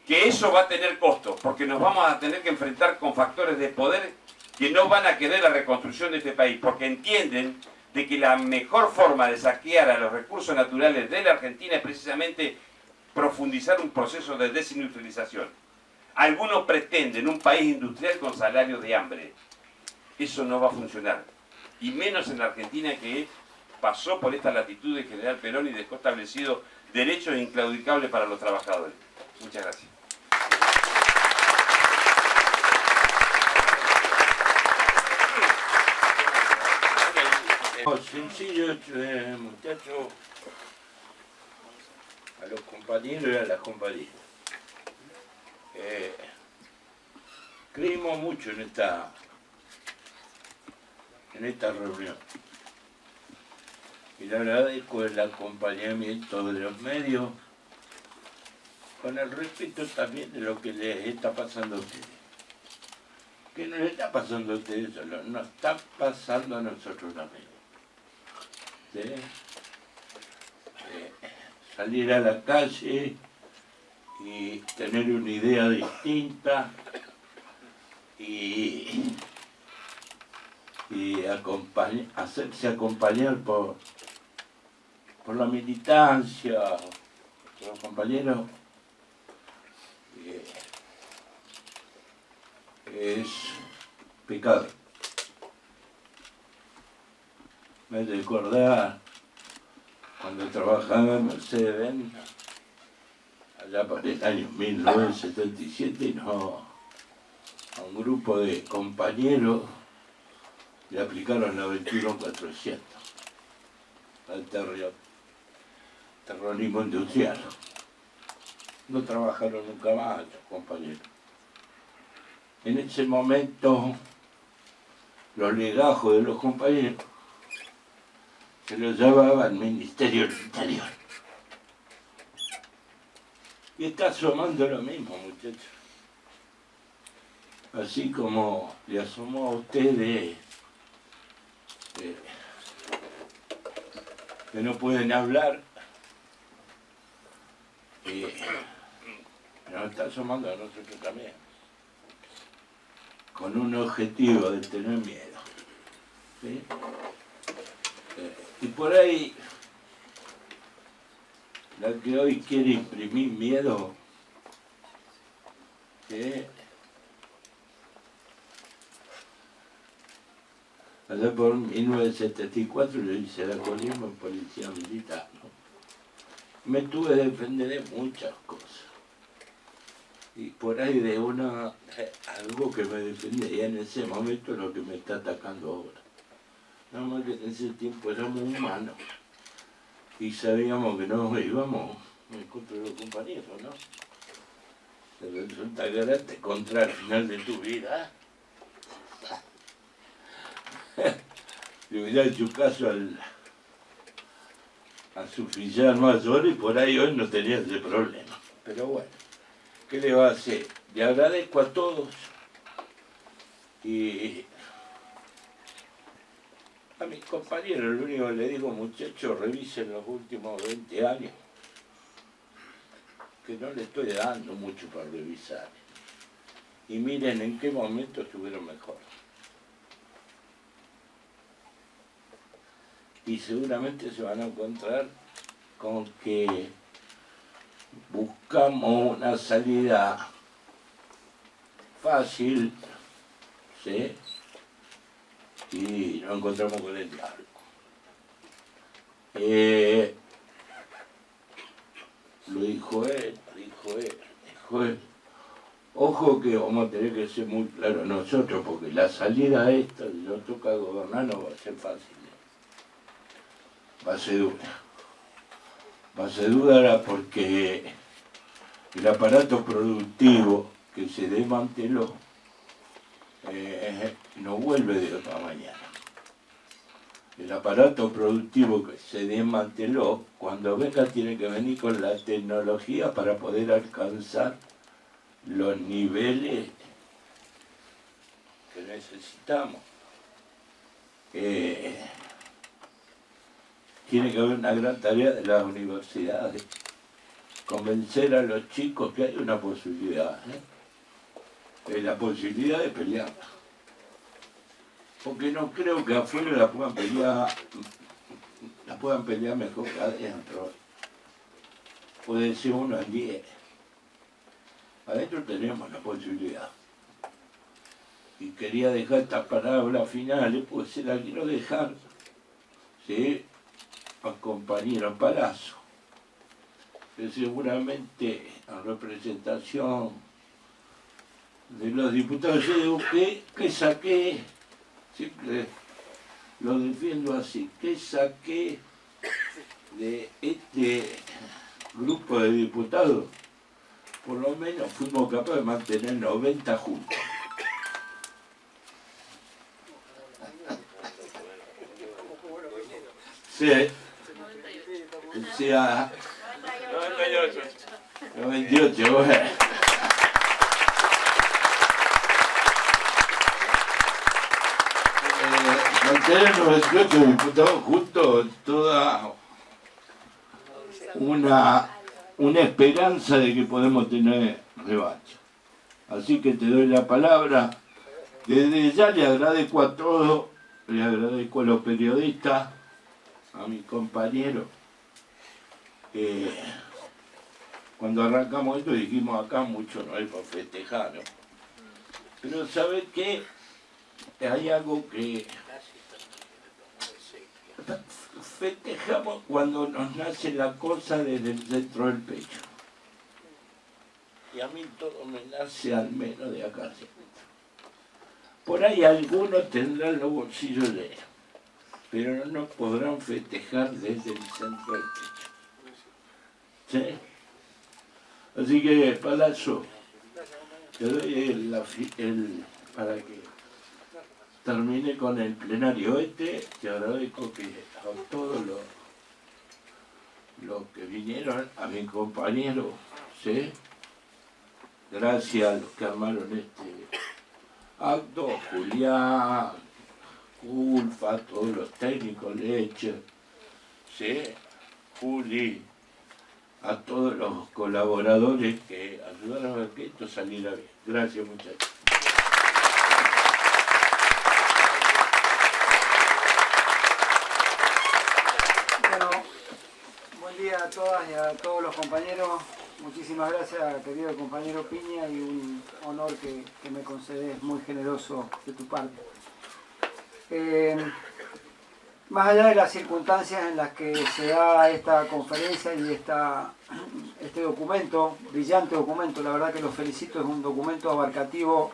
que eso va a tener costos, porque nos vamos a tener que enfrentar con factores de poder que no van a querer la reconstrucción de este país, porque entienden de que la mejor forma de saquear a los recursos naturales de la Argentina es precisamente profundizar un proceso de desindustrialización. Algunos pretenden un país industrial con salarios de hambre. Eso no va a funcionar. Y menos en la Argentina, que pasó por esta latitud de General Perón y dejó establecido derechos inclaudicables para los trabajadores. Muchas gracias. Sencillo, muchachos, a los compañeros y a las compañeras. Creímos mucho en esta reunión. Y le agradezco el acompañamiento de los medios, con el respeto también de lo que les está pasando a ustedes. Que no les está pasando a ustedes solo, nos está pasando a nosotros también. ¿Sí? Salir a la calle y tener una idea distinta y hacerse acompañar por la militancia, por los compañeros, es pecado. Me recordaba cuando trabajaba en Mercedes-Benz, allá por el año 1977, y a un grupo de compañeros le aplicaron la 21.400 al terrorismo industrial. No trabajaron nunca más los compañeros. En ese momento, los legajos de los compañeros se los llevaba al Ministerio del Interior. Y está asomando lo mismo, muchachos. Así como le asomó a ustedes que no pueden hablar, nos está asomando a nosotros también, con un objetivo de tener miedo. ¿Sí? Y por ahí, la que hoy quiere imprimir miedo, allá por 1974 yo hice el alcoholismo en policía militar, ¿no? Me tuve que defender de muchas cosas. Y por ahí de algo que me defendía en ese momento es lo que me está atacando ahora. Nada más que en ese tiempo éramos humanos y sabíamos que no íbamos en contra de los compañeros, ¿no? Te resulta que ahora te contra al final de tu vida. Le hubiera hecho caso a su filial mayor y por ahí hoy no tenía ese problema. Pero bueno, ¿qué le va a hacer? Le agradezco a todos y a mis compañeros lo único que le digo, muchachos, revisen los últimos 20 años, que no le estoy dando mucho para revisar. Y miren en qué momento estuvieron mejor. Y seguramente se van a encontrar con que buscamos una salida fácil, ¿sí? Y nos encontramos con el diablo. Lo dijo él. Ojo que vamos a tener que ser muy claros nosotros, porque la salida esta, si nos toca gobernar, no va a ser fácil. Va a ser dura. Va a ser dura porque el aparato productivo que se desmanteló no vuelve de otra mañana. El aparato productivo que se desmanteló, cuando venga tiene que venir con la tecnología para poder alcanzar los niveles que necesitamos. Tiene que haber una gran tarea de las universidades, convencer a los chicos que hay una posibilidad, la posibilidad de pelear. porque no creo que afuera la puedan pelear mejor que adentro. Puede ser 1 al 10. Adentro tenemos la posibilidad. Y quería dejar estas palabras finales, pues se las quiero dejar, ¿sí?, al compañero Palazzo, que seguramente en representación de los diputados, yo digo que saqué, siempre lo defiendo así, que saqué de este grupo de diputados, por lo menos fuimos capaces de mantener 90 juntos. Sí, o sea, 98, bueno. Mantener 98 diputados juntos, toda una esperanza de que podemos tener revancha. Así que te doy la palabra. Desde ya le agradezco a todos, le agradezco a los periodistas, a mi compañero. Cuando arrancamos esto dijimos acá mucho no hay para festejar, ¿no? Pero ¿sabes qué? Hay algo que festejamos cuando nos nace la cosa desde el centro del pecho. Y a mí todo me nace al menos de acá. Por ahí algunos tendrán los bolsillos llenos, pero no podrán festejar desde el centro del pecho. ¿Sí? Así que, Palazzo, te doy para que termine con el plenario te agradezco que a todos los que vinieron, a mi compañero, ¿sí? Gracias a los que armaron este acto, Julián, Culfa, todos los técnicos, Leche, ¿sí? Juli, a todos los colaboradores que ayudaron a que esto saliera bien. Gracias, muchachos. Buen día a todas y a todos los compañeros. Muchísimas gracias, querido compañero Piña, y un honor que me concedes, muy generoso de tu parte. Más allá de las circunstancias en las que se da esta conferencia y este documento, brillante documento, la verdad que los felicito, es un documento abarcativo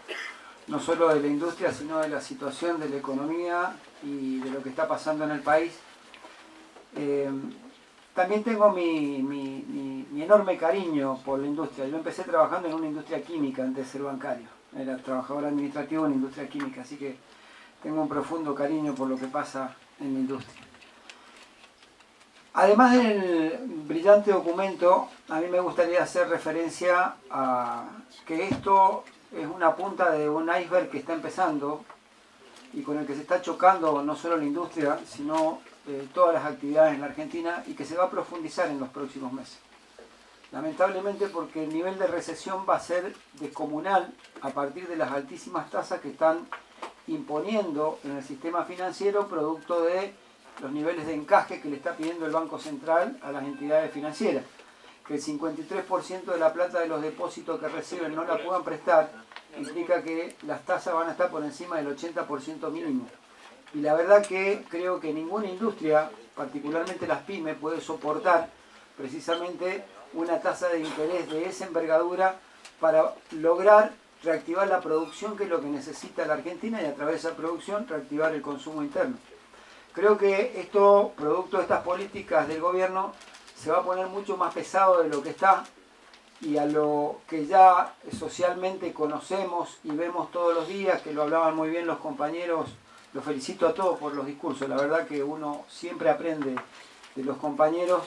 no solo de la industria, sino de la situación de la economía y de lo que está pasando en el país. También tengo mi enorme cariño por la industria. Yo empecé trabajando en una industria química antes de ser bancario. Era trabajador administrativo en la industria química, así que tengo un profundo cariño por lo que pasa en la industria. Además del brillante documento, a mí me gustaría hacer referencia a que esto es una punta de un iceberg que está empezando y con el que se está chocando no solo la industria, sino todas las actividades en la Argentina, y que se va a profundizar en los próximos meses. Lamentablemente, porque el nivel de recesión va a ser descomunal a partir de las altísimas tasas que están imponiendo en el sistema financiero, producto de los niveles de encaje que le está pidiendo el Banco Central a las entidades financieras. Que el 53% de la plata de los depósitos que reciben no la puedan prestar, implica que las tasas van a estar por encima del 80% mínimo. Y la verdad que creo que ninguna industria, particularmente las pymes, puede soportar precisamente una tasa de interés de esa envergadura para lograr reactivar la producción, que es lo que necesita la Argentina, y a través de esa producción reactivar el consumo interno. Creo que esto, producto de estas políticas del gobierno, se va a poner mucho más pesado de lo que está, y a lo que ya socialmente conocemos y vemos todos los días, que lo hablaban muy bien los compañeros. Los felicito a todos por los discursos. La verdad que uno siempre aprende de los compañeros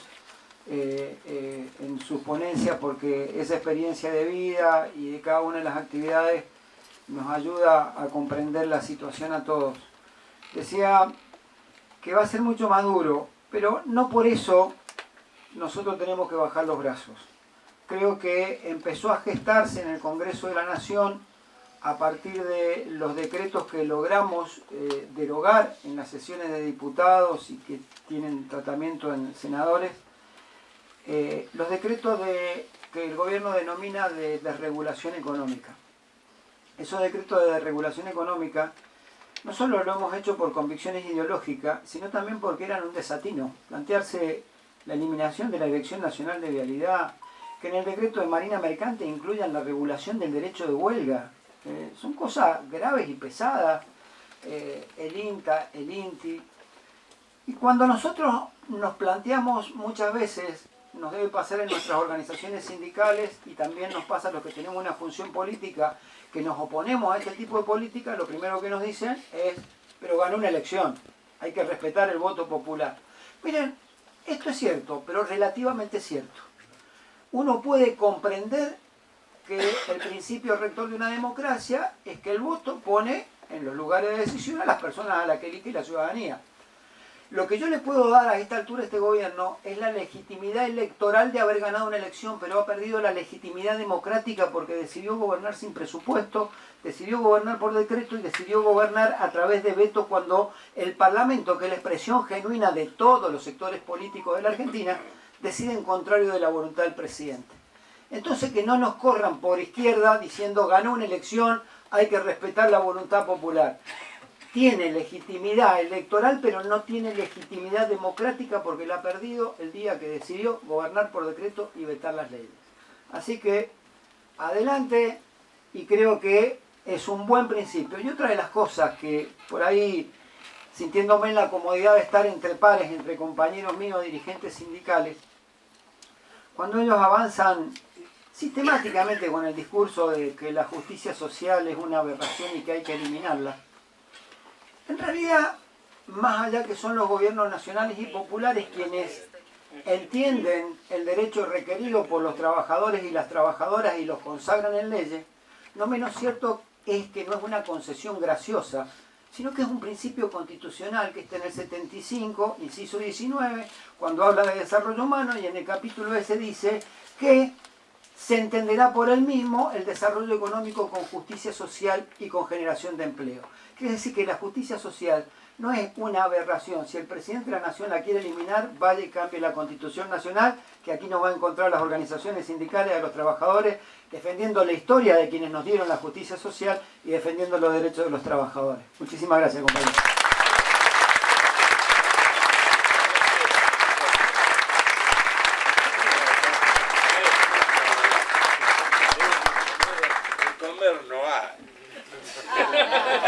en sus ponencias, porque esa experiencia de vida y de cada una de las actividades nos ayuda a comprender la situación a todos. Decía que va a ser mucho más duro, pero no por eso nosotros tenemos que bajar los brazos. Creo que empezó a gestarse en el Congreso de la Nación a partir de los decretos que logramos derogar en las sesiones de diputados y que tienen tratamiento en senadores, los decretos que el gobierno denomina de desregulación económica. Esos decretos de desregulación económica no solo lo hemos hecho por convicciones ideológicas, sino también porque eran un desatino. Plantearse la eliminación de la Dirección Nacional de Vialidad, que en el decreto de Marina Mercante incluyan la regulación del derecho de huelga, son cosas graves y pesadas, el INTA, el INTI. Y cuando nosotros nos planteamos muchas veces, nos debe pasar en nuestras organizaciones sindicales y también nos pasa a los que tenemos una función política, que nos oponemos a este tipo de política, lo primero que nos dicen es, pero ganó una elección, hay que respetar el voto popular. Miren, esto es cierto, pero relativamente cierto. Uno puede comprender que el principio rector de una democracia es que el voto pone en los lugares de decisión a las personas a las que elige la ciudadanía. Lo que yo le puedo dar a esta altura a este gobierno es la legitimidad electoral de haber ganado una elección, pero ha perdido la legitimidad democrática porque decidió gobernar sin presupuesto, decidió gobernar por decreto y decidió gobernar a través de veto cuando el Parlamento, que es la expresión genuina de todos los sectores políticos de la Argentina, decide en contrario de la voluntad del presidente. Entonces que no nos corran por izquierda diciendo ganó una elección, hay que respetar la voluntad popular. Tiene legitimidad electoral, pero no tiene legitimidad democrática porque la ha perdido el día que decidió gobernar por decreto y vetar las leyes. Así que, adelante, y creo que es un buen principio. Y otra de las cosas que por ahí, sintiéndome en la comodidad de estar entre pares, entre compañeros míos, dirigentes sindicales, cuando ellos avanzan sistemáticamente con el discurso de que la justicia social es una aberración y que hay que eliminarla, en realidad, más allá que son los gobiernos nacionales y populares quienes entienden el derecho requerido por los trabajadores y las trabajadoras y los consagran en leyes, no menos cierto es que no es una concesión graciosa, sino que es un principio constitucional que está en el 75, inciso 19, cuando habla de desarrollo humano, y en el capítulo ese dice que se entenderá por él mismo el desarrollo económico con justicia social y con generación de empleo. Quiere decir que la justicia social no es una aberración. Si el presidente de la Nación la quiere eliminar, vaya y cambie la Constitución Nacional, que aquí nos va a encontrar las organizaciones sindicales de los trabajadores defendiendo la historia de quienes nos dieron la justicia social y defendiendo los derechos de los trabajadores. Muchísimas gracias, compañeros. Comer no hay.